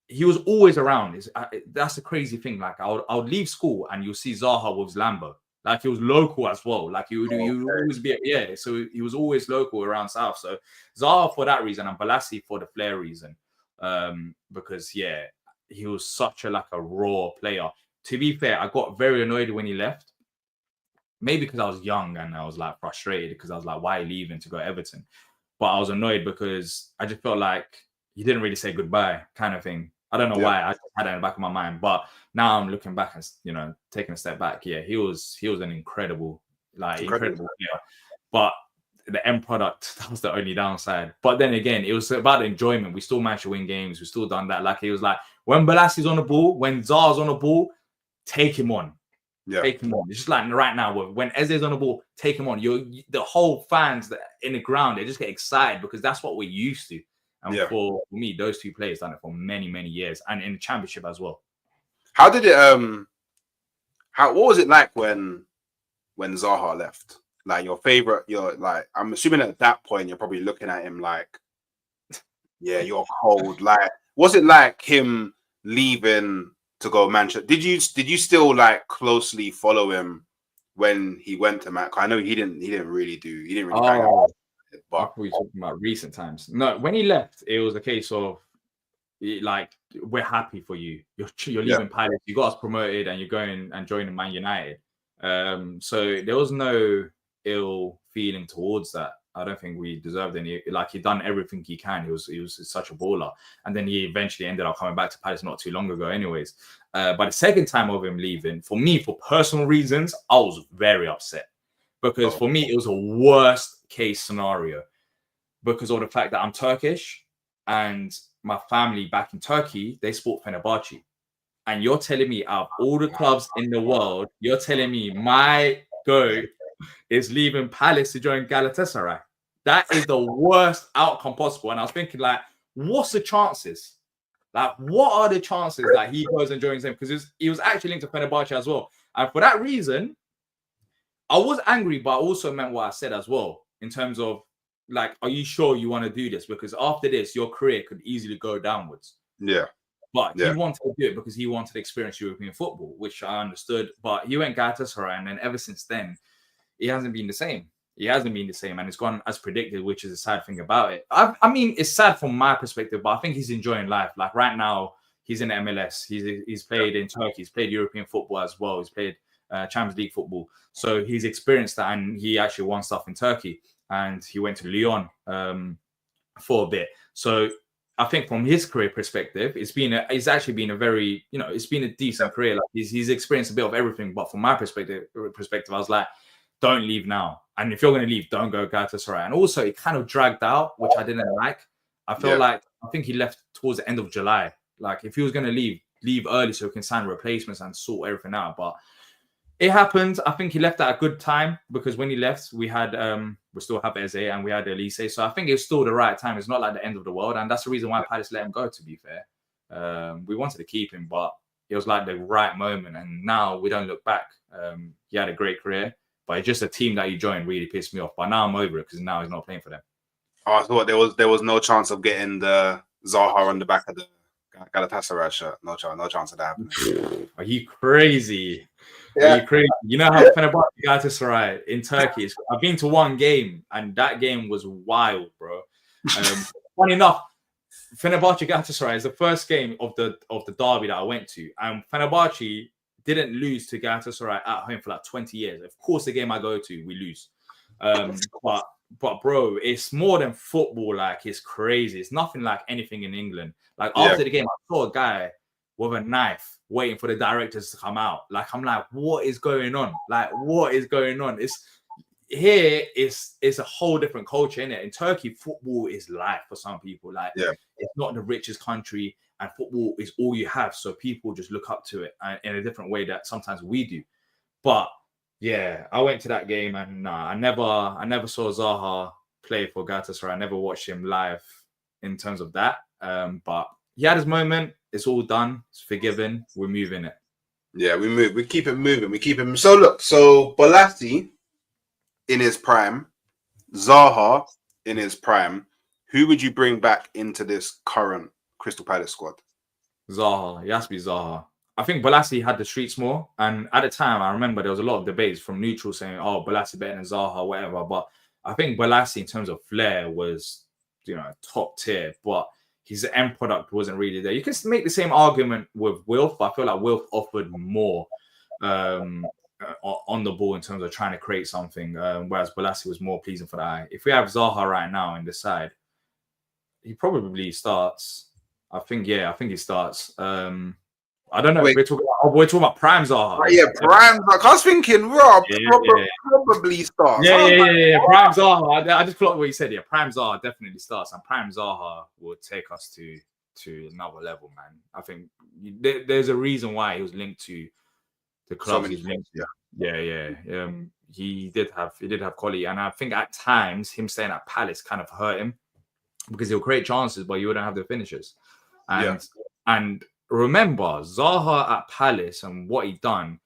Speaker 2: he was always around. That's the crazy thing. Like, I would leave school and you'll see Zaha with Lambo. Like, he was local as well. Like, he would always be, so he was always local around South. So, Zaha for that reason and Balassi for the flair reason. Because, he was such a raw player. To be fair, I got very annoyed when he left. Maybe because I was young and I was like frustrated because I was like, why are you leaving to go to Everton? But I was annoyed because I just felt like he didn't really say goodbye kind of thing. I don't know why. I had that in the back of my mind. But now I'm looking back and, taking a step back. Yeah, he was an incredible player. But the end product, that was the only downside. But then again, it was about the enjoyment. We still managed to win games. We still done that. Like, it was like, when Balassi's on the ball, when Zaha's on the ball, take him on. Yeah. Take him on. It's just like right now, when Eze's on the ball, take him on. The whole fans that in the ground, they just get excited because that's what we're used to. And for me, those two players done it for many, many years, and in the championship as well.
Speaker 1: How did it? What was it like when Zaha left? Like your favorite, I'm assuming at that point you're probably looking at him like, yeah, you're cold. Like, was it like him leaving to go Manchester? Did you still closely follow him when he went to Manchester? I know he didn't really hang out.
Speaker 2: But we're talking about recent times. No, when he left, it was a case of we're happy for you. You're leaving Palace. You got us promoted, and you're going and joining Man United. So there was no ill feeling towards that. I don't think we deserved any. He'd done everything he can. He was such a baller, and then he eventually ended up coming back to Palace not too long ago. Anyways, but the second time of him leaving, for me, for personal reasons, I was very upset because for me it was a worst case scenario because of the fact that I'm Turkish and my family back in Turkey, they support Fenerbahce, and you're telling me out of all the clubs in the world, you're telling me my goat is leaving Palace to join Galatasaray. That is the worst outcome possible. And I was thinking, what's the chances? What are the chances that he goes and joins them? Because he was actually linked to Fenerbahce as well. And for that reason, I was angry, but I also meant what I said as well. In terms of, are you sure you want to do this? Because after this, your career could easily go downwards.
Speaker 1: Yeah.
Speaker 2: But he wanted to do it because he wanted to experience European football, which I understood. But he went Galatasaray, and then ever since then, he hasn't been the same. And it's gone as predicted, which is a sad thing about it. I mean, it's sad from my perspective, but I think he's enjoying life. Like right now, he's in MLS. He's played in Turkey. He's played European football as well. He's played Champions League football. So he's experienced that, and he actually won stuff in Turkey. And he went to Lyon for a bit. So I think from his career perspective, it's actually been a very, it's been a decent career. Like he's experienced a bit of everything. But from my perspective, I was like, don't leave now. And if you're going to leave, don't go Galatasaray. And also, it kind of dragged out, which I didn't like. I felt like, I think he left towards the end of July. Like, if he was going to leave early so he can sign replacements and sort everything out. But it happened. I think he left at a good time, because when he left, we still have Eze and we had Elise. So I think it's still the right time. It's not like the end of the world. And that's the reason why Palace let him go, to be fair. We wanted to keep him, but it was like the right moment. And now we don't look back. He had a great career, but it's just a team that he joined really pissed me off. But now I'm over it, because now he's not playing for them.
Speaker 1: Oh, I thought there was no chance of getting the Zaha on the back of the Galatasaray shirt. No chance of that happening.
Speaker 2: Are you crazy?
Speaker 1: Yeah.
Speaker 2: Are you crazy? You know how Fenerbahce Galatasaray in Turkey is? I've been to one game, and that game was wild, bro. Funny enough, Fenerbahce Galatasaray is the first game of the derby that I went to, and Fenerbahce didn't lose to Galatasaray at home for like 20 years. Of course, the game I go to, we lose. But bro, it's more than football. Like, it's crazy. It's nothing like anything in England. Like, after the game, I saw a guy with a knife waiting for the directors to come out. Like, I'm like, what is going on? Like, what is going on? It's a whole different culture, innit? In Turkey, football is life for some people. Like, it's not the richest country, and football is all you have. So people just look up to it in a different way that sometimes we do. But yeah, I went to that game, and I never saw Zaha play for Galatasaray. I never watched him live in terms of that. But he had his moment. It's all done. It's forgiven. We're moving it.
Speaker 1: Yeah, we move. We keep it moving. We keep him. So look, Bolasie in his prime, Zaha in his prime. Who would you bring back into this current Crystal Palace squad?
Speaker 2: Zaha. It has to be Zaha. I think Bolasie had the streets more, and at the time, I remember there was a lot of debates from neutrals saying, "Oh, Bolasie better than Zaha, whatever." But I think Bolasie, in terms of flair, was top tier. But his end product wasn't really there. You can make the same argument with Wilf, but I feel like Wilf offered more on the ball in terms of trying to create something, whereas Bolasie was more pleasing for the eye. If we have Zaha right now in the side, he probably starts. I think he starts. I don't know. We're talking about prime Zaha.
Speaker 1: Prime. I was thinking, Rob probably starts.
Speaker 2: Yeah. Prime Zaha. I just thought what you said. Yeah, prime Zaha definitely starts, and prime Zaha will take us to another level, man. I think there's a reason why he was linked to the clubs he's linked to. Yeah. He did have quality, and I think at times him staying at Palace kind of hurt him, because he'll create chances, but you wouldn't have the finishers. And remember, Zaha at Palace and what he done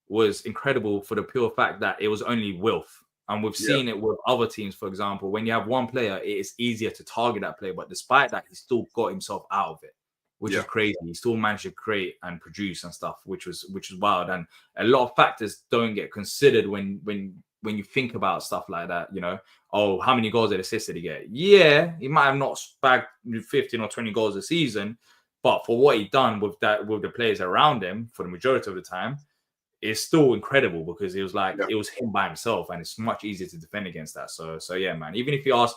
Speaker 2: was incredible for the pure fact that it was only Wilf. And we've seen it with other teams, for example. When you have one player, it is easier to target that player. But despite that, he still got himself out of it, which is crazy. He still managed to create and produce and stuff, which was wild. And a lot of factors don't get considered when you think about stuff like that. Oh, how many goals and assists did he get? Yeah, he might have not bagged 15 or 20 goals a season, but for what he done with the players around him for the majority of the time, it's still incredible, because it was like it was him by himself, and it's much easier to defend against that. So yeah, man. Even if you ask,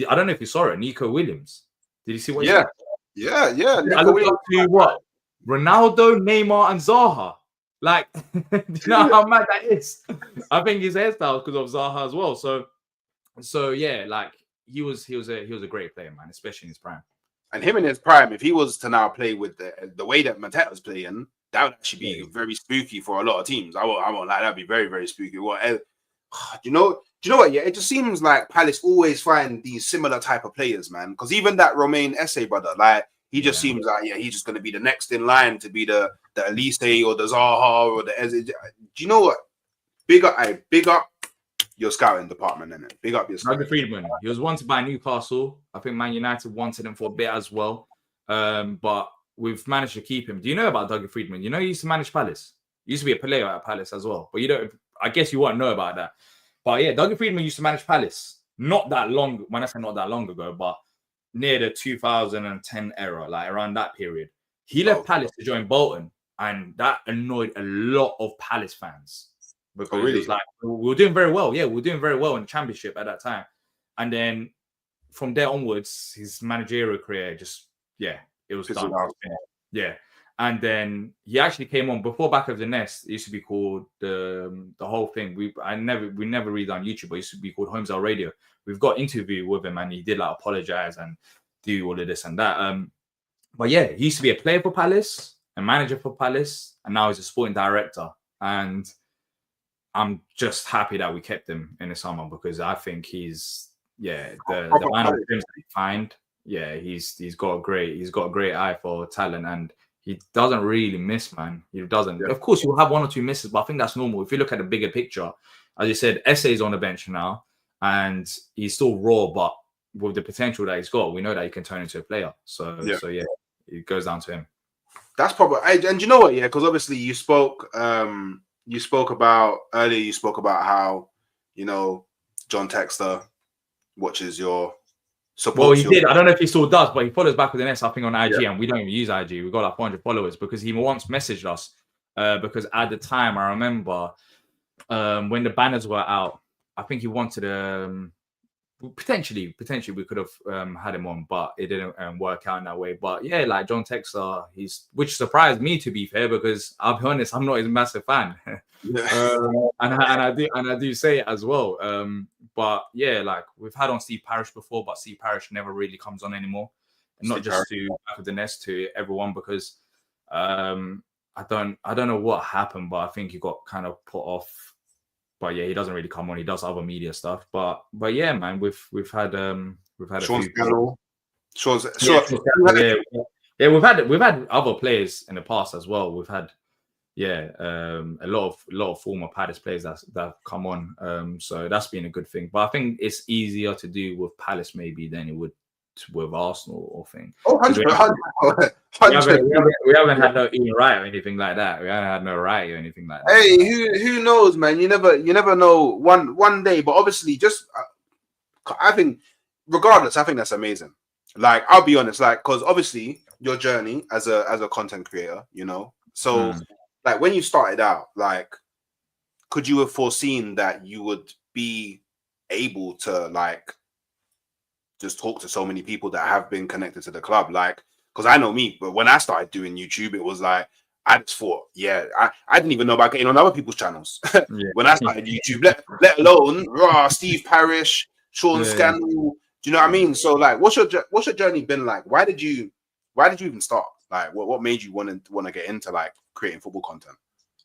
Speaker 2: I don't know if you saw it, Nico Williams. Did you see what he said?
Speaker 1: Yeah.
Speaker 2: I looked up to what? Ronaldo, Neymar, and Zaha. Like, do you know how mad that is? I think his hairstyle because of Zaha as well. So yeah, like he was a great player, man, especially in his prime.
Speaker 1: And him in his prime, if he was to now play with the way that Mateta's playing, that would actually be very spooky for a lot of teams. I won't lie, that'd be very, very spooky. What do you know what? Yeah, it just seems like Palace always find these similar type of players, man. Because even that Romain Esse brother, like he just seems like he's just gonna be the next in line to be the Elise or the Zaha or the Eze. Do you know what? Big up your scouting department, innit? Big up your scouting.
Speaker 2: Dougie Friedman. He was wanted by Newcastle. I think Man United wanted him for a bit as well. But we've managed to keep him. Do you know about Dougie Friedman? You know, he used to manage Palace. He used to be a player at Palace as well. But you don't, I guess you won't know about that. But yeah, Dougie Friedman used to manage Palace. Not that long, when I say not that long ago, but near the 2010 era, like around that period. He left Palace to join Bolton, and that annoyed a lot of Palace fans. Because it was like, we were doing very well. Yeah, we were doing very well in the championship at that time. And then from there onwards, his managerial career just, it was done. Yeah. And then he actually came on before Back of the Nest. It used to be called the whole thing. We never read on YouTube, but it used to be called Homesdale Radio. We've got interview with him, and he did like apologize and do all of this and that. But yeah, he used to be a player for Palace, a manager for Palace, and now he's a sporting director. And I'm just happy that we kept him in the summer because I think he's the man of dreams that he find. Yeah, he's got a great eye for talent, and he doesn't really miss, man. He doesn't. Yeah. Of course, you'll have one or two misses, but I think that's normal. If you look at the bigger picture, as you said, Essay's on the bench now, and he's still raw, but with the potential that he's got, we know that he can turn into a player. So yeah, it goes down to him.
Speaker 1: That's probably, and you know what? Yeah, because obviously you spoke about earlier. You spoke about how John Texter watches your.
Speaker 2: Well, he did. I don't know if he still does, but he follows Back with an S, I think, on IG, and we don't even use IG. We've got like 400 followers because he once messaged us. Because at the time, I remember when the banners were out, I think he wanted potentially we could have had him on, but it didn't work out in that way. But yeah, like John Texter, which surprised me, to be fair, because I'll be honest, I'm not his massive fan. And I do say it as well. But yeah, like we've had on Steve Parish before, but Steve Parish never really comes on anymore. And not just to Back of the Nest, to everyone, because I don't know what happened, but I think he got kind of put off. But yeah, he doesn't really come on. He does other media stuff. But yeah, man, we've had
Speaker 1: Sean Scannell.
Speaker 2: Yeah, we've had other players in the past as well. We've had a lot of former Palace players that have come on. So that's been a good thing. But I think it's easier to do with Palace maybe than it would with Arsenal or thing.
Speaker 1: Oh, 100%.
Speaker 2: We haven't had no Ian Wright or anything like that. We haven't had no Wright or anything like that.
Speaker 1: Hey, who knows, man? You never know. One day, but obviously, just I think, regardless, I think that's amazing. Like, I'll be honest, like, because obviously your journey as a content creator, so like when you started out, like, could you have foreseen that you would be able to like just talk to so many people that have been connected to the club? Like, because I know me, but when I started doing YouTube, it was like I just thought, I didn't even know about getting on other people's channels when I started YouTube, let alone Steve Parish, Sean Scannell. Do you know what I mean? So like, what's your journey been like? Why did you even start? Like, what made you want to get into like creating football content?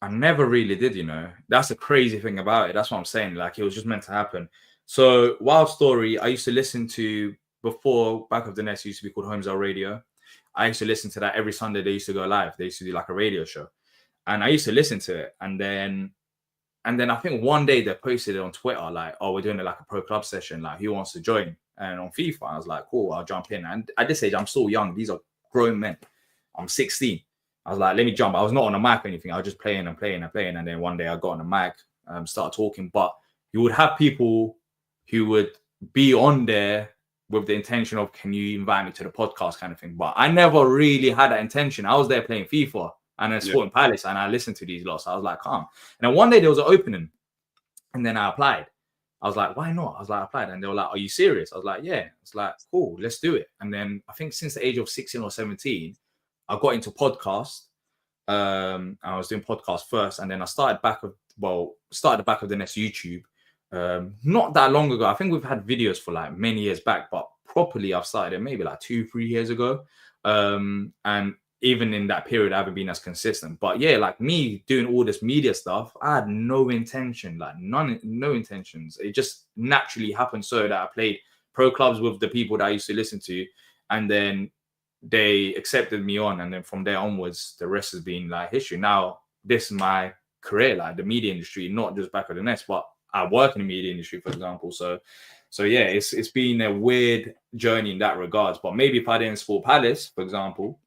Speaker 2: I never really did, That's the crazy thing about it. That's what I'm saying. Like, it was just meant to happen. So, Wild Story, I used to listen to before Back of the Nest used to be called Homesdale Radio. I used to listen to that every Sunday. They used to go live. They used to do like a radio show, and I used to listen to it. And then I think one day they posted it on Twitter, like, "Oh, we're doing like a pro club session. Like, who wants to join?" And on FIFA, I was like, "Cool, I'll jump in." And at this age, I'm still young. These are grown men. I'm 16. I was like, let me jump. I was not on a mic or anything. I was just playing. And then one day I got on a mic, started talking. But you would have people who would be on there with the intention of, can you invite me to the podcast kind of thing? But I never really had that intention. I was there playing FIFA and then Sporting Palace, and I listened to these lots. I was like, calm. And then one day there was an opening, and then I applied. I was like, why not? I was like, I applied. And they were like, are you serious? I was like, yeah. It's like, cool, let's do it. And then I think since the age of 16 or 17, I got into podcast. I was doing podcast first, and then I started the Back of the Nest YouTube. Not that long ago. I think we've had videos for like many years back, but properly I've started it maybe like 2-3 years ago. And even in that period, I haven't been as consistent. But yeah, like me doing all this media stuff, I had no intention, like no intentions. It just naturally happened so that I played pro clubs with the people that I used to listen to, and then they accepted me on, and then from there onwards, the rest has been like history. Now, this is my career, like the media industry, not just Back of the Nest, but I work in the media industry, for example. So yeah, it's been a weird journey in that regards. But maybe if I didn't support Palace, for example,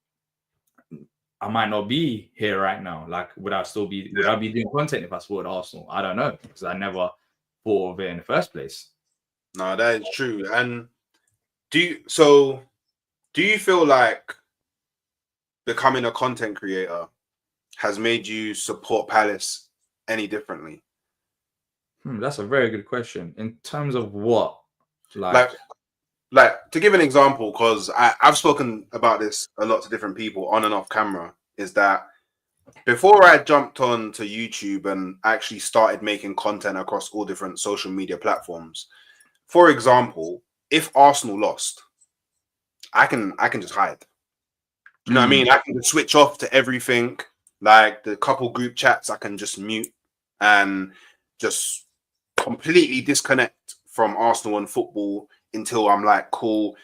Speaker 2: I might not be here right now. Like, would I be doing content if I supported Arsenal? I don't know, because I never thought of it in the first place.
Speaker 1: No, that is true. And do you feel like becoming a content creator has made you support Palace any differently?
Speaker 2: That's a very good question. In terms of what?
Speaker 1: Like to give an example, because I've spoken about this a lot to different people on and off camera. is that before I jumped on to YouTube and actually started making content across all different social media platforms, for example, if Arsenal lost, I can just hide. Do you know what I mean? I can just switch off to everything. Like the couple group chats, I can just mute and just completely disconnect from Arsenal and football until I'm like, cool.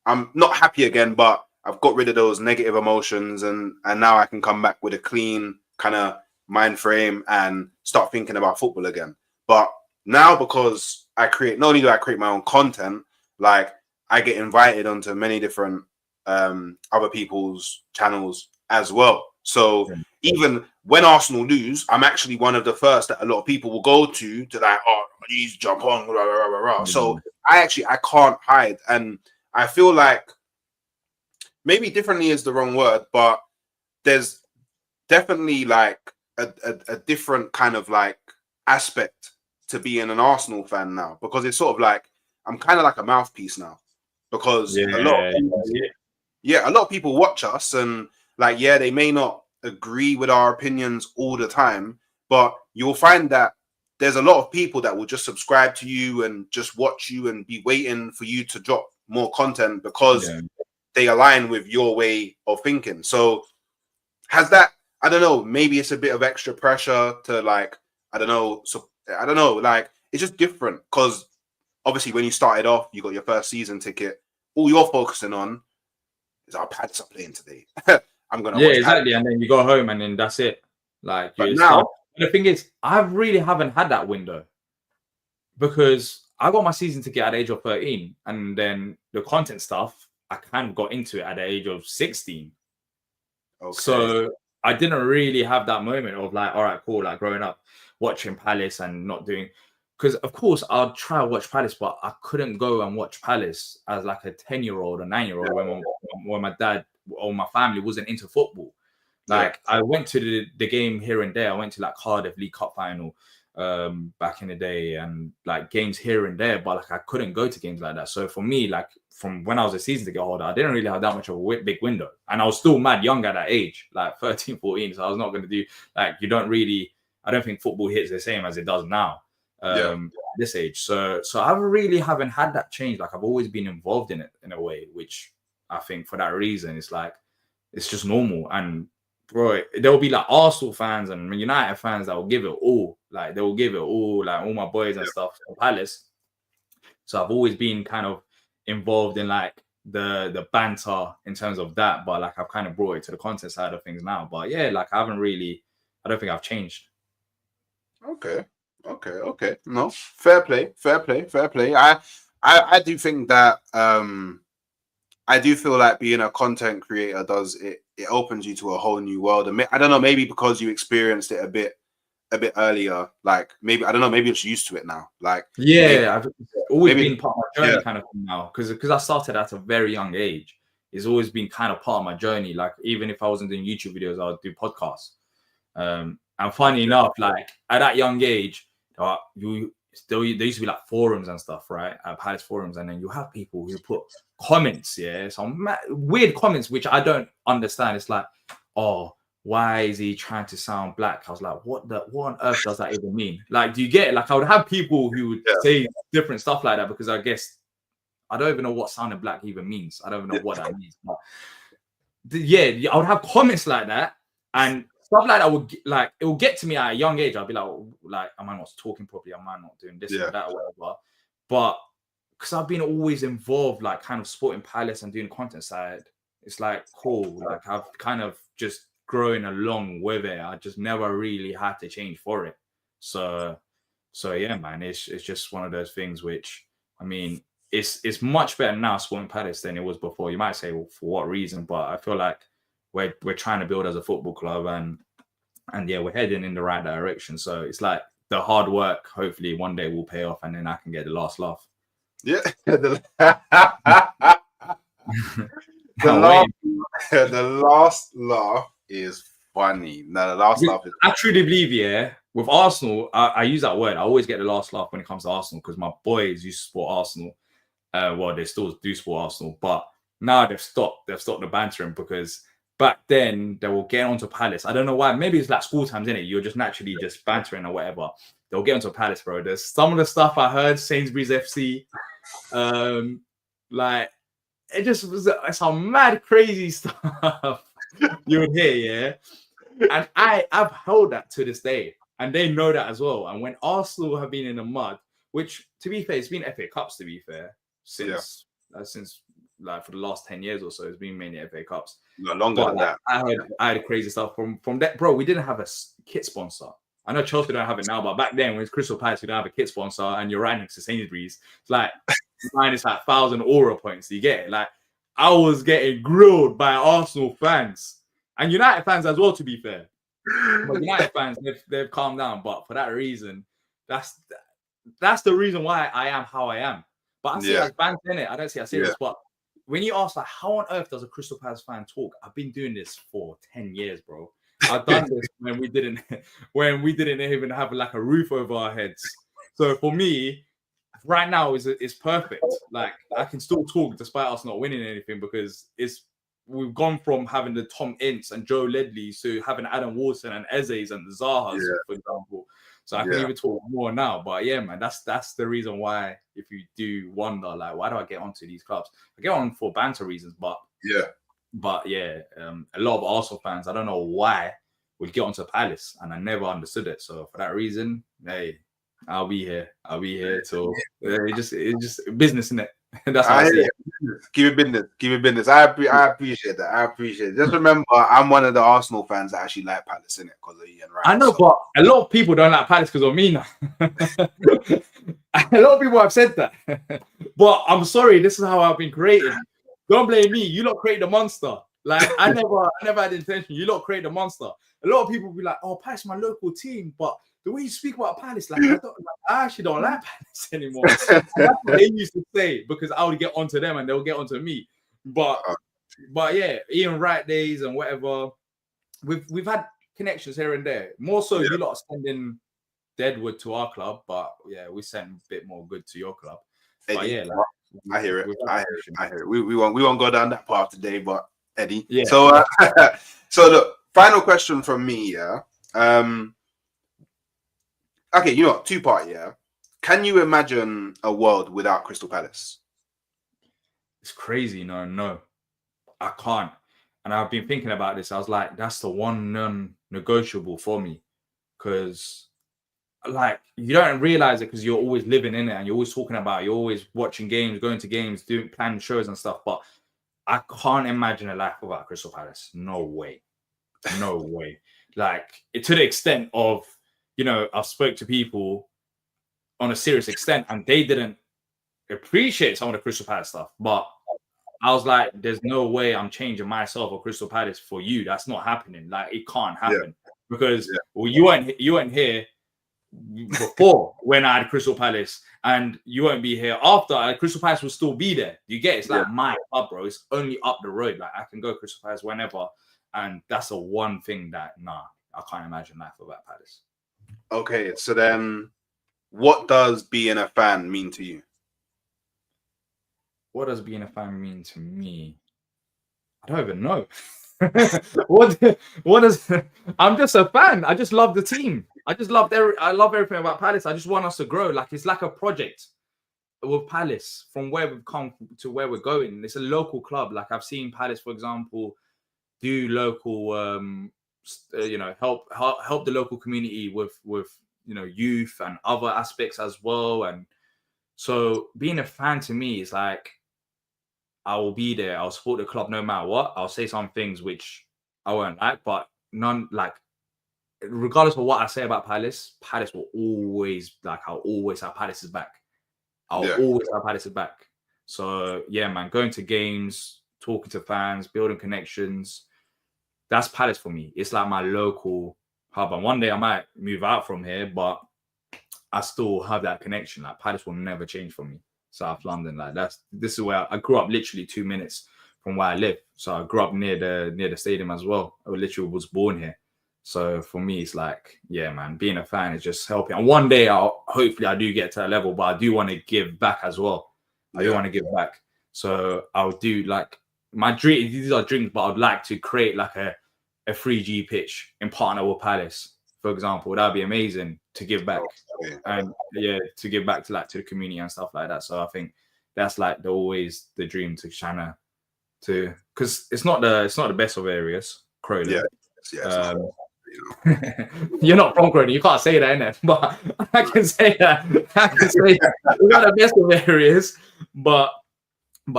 Speaker 1: I'm not happy again, but I've got rid of those negative emotions, and now I can come back with a clean kind of mind frame and start thinking about football again. But now, because I create, not only do I create my own content, like I get invited onto many different other people's channels as well. So even when Arsenal lose, I'm actually one of the first that a lot of people will go to like, oh, please jump on, rah, rah, rah, rah. So I can't hide, and I feel like maybe differently is the wrong word, but there's definitely like a different kind of like aspect to being an Arsenal fan now, because it's sort of like I'm kind of like a mouthpiece now, because a lot of people watch us, and like, yeah, they may not agree with our opinions all the time, but you'll find that there's a lot of people that will just subscribe to you and just watch you and be waiting for you to drop more content because they align with your way of thinking. So has that, I don't know, maybe it's a bit of extra pressure to like, I don't know, like it's just different, because obviously when you started off, you got your first season ticket, all you're focusing on is our Palace are playing today. I'm gonna watch
Speaker 2: exactly, and then you go home and then that's it. Like,
Speaker 1: but now
Speaker 2: the thing is, I really haven't had that window, because I got my season ticket at the age of 13, and then the content stuff I kind of got into it at the age of 16. Okay. So I didn't really have that moment of like, all right, cool, like growing up watching Palace and not doing, because of course I'd try to watch Palace, but I couldn't go and watch Palace as like a 10-year-old or 9-year-old when my dad or my family wasn't into football. Like I went to the game here and there. I went to like Cardiff League Cup final back in the day, and like games here and there, but like I couldn't go to games like that. So for me, like from when I was a season ticket holder, I didn't really have that much of a big window, and I was still mad young at that age, like 13, 14. So I was not going to do like, I don't think football hits the same as it does now at this age. So I really haven't had that change. Like I've always been involved in it in a way, which I think for that reason, it's like, it's just normal. And bro, there'll be like Arsenal fans and United fans that will give it all. Like they will give it all, like all my boys and stuff for Palace. So I've always been kind of involved in like the banter in terms of that, but like I've kind of brought it to the content side of things now. But yeah, like I don't think I've changed.
Speaker 1: Okay. No, fair play. I do think that I do feel like being a content creator does it opens you to a whole new world. And I don't know, maybe because you experienced it a bit earlier, like maybe, I don't know, maybe it's used to it now. Like
Speaker 2: I've always been part of my journey kind of thing now, because I started at a very young age. It's always been kind of part of my journey. Like even if I wasn't doing YouTube videos, I would do podcasts. And funny enough, like at that young age, there used to be like forums and stuff, right? Palace forums, and then you have people who put comments, some weird comments which I don't understand. It's like, oh, why is he trying to sound black? I was like, what on earth does that even mean? Like, do you get it? Like, I would have people who would say different stuff like that, because I guess I don't even know what sounding black even means. I don't even know what that means. But I would have comments like that, and stuff like that it will get to me at a young age. I'll be like, am I not talking properly? Am I not doing this or that or whatever? But because I've been always involved, like kind of supporting Palace and doing content side, it's like cool. Like I've kind of just growing along with it. I just never really had to change for it. So yeah, man, it's just one of those things which, I mean, it's much better now supporting Palace than it was before. You might say, well, for what reason? But I feel like we're trying to build as a football club, and yeah, we're heading in the right direction. So it's like the hard work, hopefully one day will pay off, and then I can get the last laugh.
Speaker 1: Yeah. the last laugh is funny. No, the last laugh is
Speaker 2: I truly believe, with Arsenal, I use that word. I always get the last laugh when it comes to Arsenal, because my boys used to support Arsenal. Well, they still do support Arsenal, but now they've stopped the bantering, because back then they will get onto Palace. I don't know why. Maybe it's like school times, innit? You're just naturally just bantering or whatever. They'll get onto Palace, bro. There's some of the stuff I heard, Sainsbury's FC, like it just was some mad crazy stuff you would hear, yeah. And I've held that to this day, and they know that as well. And when Arsenal have been in the mud, which to be fair, it's been FA Cups to be fair since like for the last 10 years or so, it's been mainly FA Cups.
Speaker 1: No, longer than that.
Speaker 2: I heard crazy stuff from that, bro. We didn't have a kit sponsor. I know Chelsea don't have it now, but back then when it's Crystal Palace, we don't have a kit sponsor, and you're right next to Sainsbury's. It's like minus like 1,000 aura points. You get it? Like I was getting grilled by Arsenal fans and United fans as well. To be fair, but United fans they've calmed down. But for that reason, that's the reason why I am how I am. But I see it as banter in it. I don't see it as serious. But when you ask like, how on earth does a Crystal Palace fan talk? I've been doing this for 10 years, bro. I've done this when we didn't even have like a roof over our heads. So for me, right now is perfect. Like I can still talk despite us not winning anything because we've gone from having the Tom Ince and Joe Ledley to having Adam Wilson and Eze's and the Zahas, for example. So I can even talk more now. But yeah, man, that's the reason why, if you do wonder, like, why do I get onto these clubs? I get on for banter reasons, but a lot of Arsenal fans, I don't know why, would get onto Palace, and I never understood it. So for that reason, hey, I'll be here till it's just business, innit? That's how I see it.
Speaker 1: Give it business. I appreciate that. I appreciate it. Just remember, I'm one of the Arsenal fans that actually like Palace, innit? Because of Ian Wright.
Speaker 2: I know, but a lot of people don't like Palace because of me now. A lot of people have said that. But I'm sorry, this is how I've been created. Don't blame me. You lot created a monster. Like I never had intention. You lot created a monster. A lot of people will be like, "Oh, Palace, my local team," but the way you speak about Palace, like I actually don't like Palace anymore. That's what they used to say because I would get onto them and they'll get onto me. But yeah, Ian Wright days and whatever. We've had connections here and there. More so, you lot are sending Deadwood to our club, but yeah, we sent a bit more good to your club. But
Speaker 1: Eddie,
Speaker 2: yeah,
Speaker 1: I hear it. I hear it. We won't go down that path today, but Eddie.
Speaker 2: Yeah.
Speaker 1: So so look, final question from me. Yeah. Okay, you know, two-part, yeah. Can you imagine a world without Crystal Palace?
Speaker 2: It's crazy. No, I can't. And I've been thinking about this. I was like, that's the one non-negotiable for me. Because, like, you don't realize it because you're always living in it and you're always talking about it. You're always watching games, going to games, planning shows and stuff. But I can't imagine a life without Crystal Palace. No way. No way. Like, to the extent of, you know, I've spoke to people on a serious extent and they didn't appreciate some of the Crystal Palace stuff. But I was like, there's no way I'm changing myself or Crystal Palace for you. That's not happening. Like, it can't happen. Because well, you weren't here before when I had Crystal Palace, and you won't be here after. Crystal Palace will still be there. You get it? It's like my club, bro. It's only up the road. Like I can go Crystal Palace whenever. And that's the one thing that I can't imagine life without Palace.
Speaker 1: Okay, so then what does being a fan mean to you?
Speaker 2: What does being a fan mean to me? I don't even know. what does I'm just a fan. I just love the team. I love everything about Palace. I just want us to grow. Like it's like a project with Palace from where we've come to where we're going. It's a local club. Like I've seen Palace, for example, do local help the local community with youth and other aspects as well. And so being a fan to me is like I will be there. I'll support the club no matter what. I'll say some things which I won't like, but none like regardless of what I say about Palace will always I'll always have Palace's back. Always have Palace's back. So yeah, man, going to games, talking to fans, building connections. That's Palace for me. It's like my local hub. And one day I might move out from here, but I still have that connection. Like Palace will never change for me. South London, like this is where I grew up. Literally 2 minutes from where I live. So I grew up near the stadium as well. I literally was born here. So for me, it's like, yeah, man, being a fan is just helping. And one day, hopefully I do get to that level, but I do want to give back as well. I do want to give back. So I'll do like my dream. These are dreams, but I'd like to create like a 3G pitch in partner with Palace, for example. That'd be amazing to give back, and to give back to the community and stuff like that. So I think that's like always the dream to China, because it's not the best of areas, Croydon. You're not from Croydon, you can't say that, innit? But I can say that. We're not the best of areas, but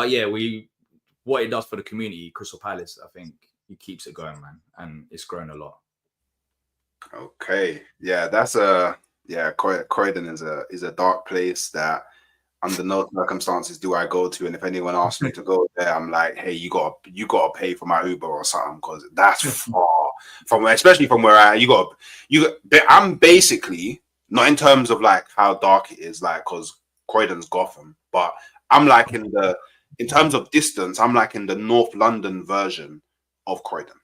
Speaker 2: yeah, what it does for the community, Crystal Palace, I think it keeps it going, man, and it's grown a lot.
Speaker 1: Okay, yeah, Croydon is a dark place that under no circumstances do I go to, and if anyone asks me to go there, I'm like, hey, you gotta pay for my Uber or something, because that's far from, especially from where I'm basically not in terms of like how dark it is, like, because Croydon's Gotham, but I'm like in terms of distance, I'm like in the North London version of Croydon.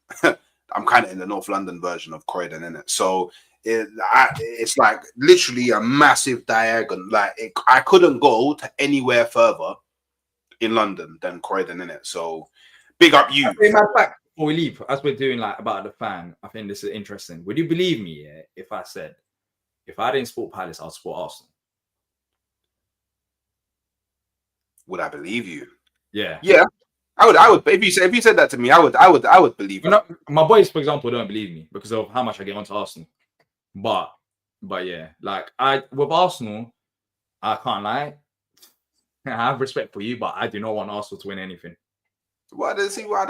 Speaker 1: I'm kind of in the North London version of Croydon, innit? So it's like literally a massive diagonal. Like I couldn't go to anywhere further in London than Croydon, innit? So big up you.
Speaker 2: Before we leave, as we're doing like about the fan, I think this is interesting. Would you believe me if I said if I didn't support Palace, I'll support Arsenal?
Speaker 1: Would I believe you?
Speaker 2: Yeah.
Speaker 1: I would. If you said that to me, I would believe you.
Speaker 2: My boys, for example, don't believe me because of how much I get onto Arsenal. But yeah, like with Arsenal, I can't lie. I have respect for you, but I do not want Arsenal to win anything.
Speaker 1: What is he? I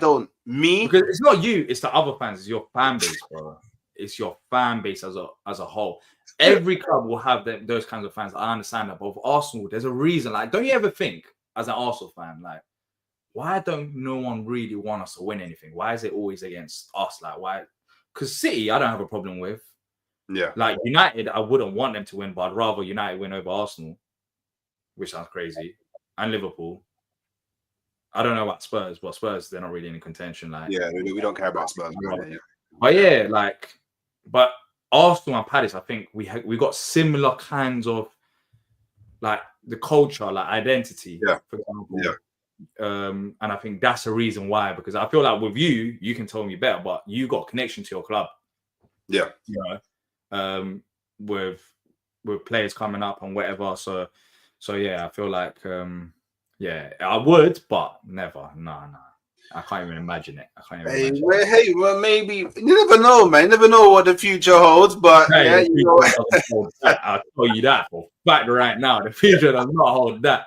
Speaker 1: don't. Me,
Speaker 2: because it's not you, it's the other fans. It's your fan base, bro. It's your fan base as a whole. Every club will have those kinds of fans. I understand that, but with Arsenal, there's a reason. Like, don't you ever think, as an Arsenal fan, like, why don't no one really want us to win anything? Why is it always against us? Like, why? Because City, I don't have a problem with.
Speaker 1: Yeah.
Speaker 2: Like United, I wouldn't want them to win, but I'd rather United win over Arsenal, which sounds crazy, and Liverpool. I don't know about Spurs, but Spurs, they're not really in contention. Like,
Speaker 1: yeah, we don't care about Spurs.
Speaker 2: But yeah, like, but Arsenal and Palace, I think we got similar kinds of like the culture, like identity, for example.
Speaker 1: Yeah.
Speaker 2: And I think that's the reason why, because I feel like with you can tell me better, but you got a connection to your club.
Speaker 1: Yeah.
Speaker 2: You know, with players coming up and whatever. So yeah, I feel like yeah, I would, but never. No. I can't even imagine it.
Speaker 1: Well, maybe you never know, man. You never know what the future holds, but yeah, you know.
Speaker 2: I'll tell you that for a fact right now. The future does not hold that.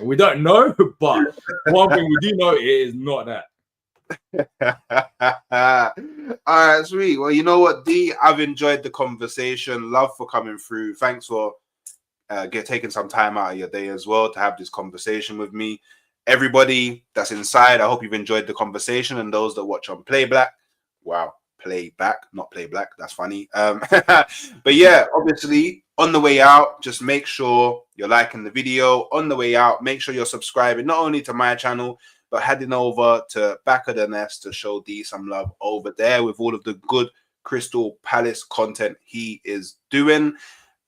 Speaker 2: We don't know, but one thing we do know is not
Speaker 1: that. All right, sweet. Well, you know what, D, I've enjoyed the conversation. Love for coming through. Thanks for taking some time out of your day as well to have this conversation with me. Everybody that's inside, I hope you've enjoyed the conversation, and those that watch on playback. Wow, playback, not play black. That's funny. But yeah, obviously on the way out, just make sure you're liking the video. On the way out, make sure you're subscribing not only to my channel, but heading over to Back of the Nest to show D some love over there with all of the good Crystal Palace content he is doing.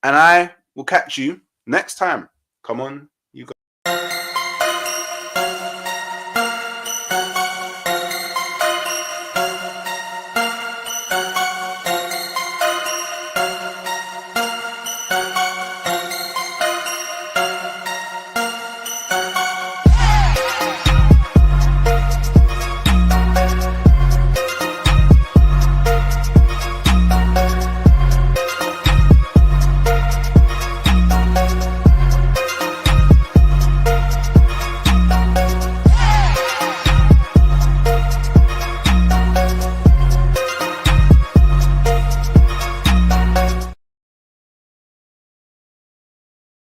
Speaker 1: And I will catch you next time. Come on.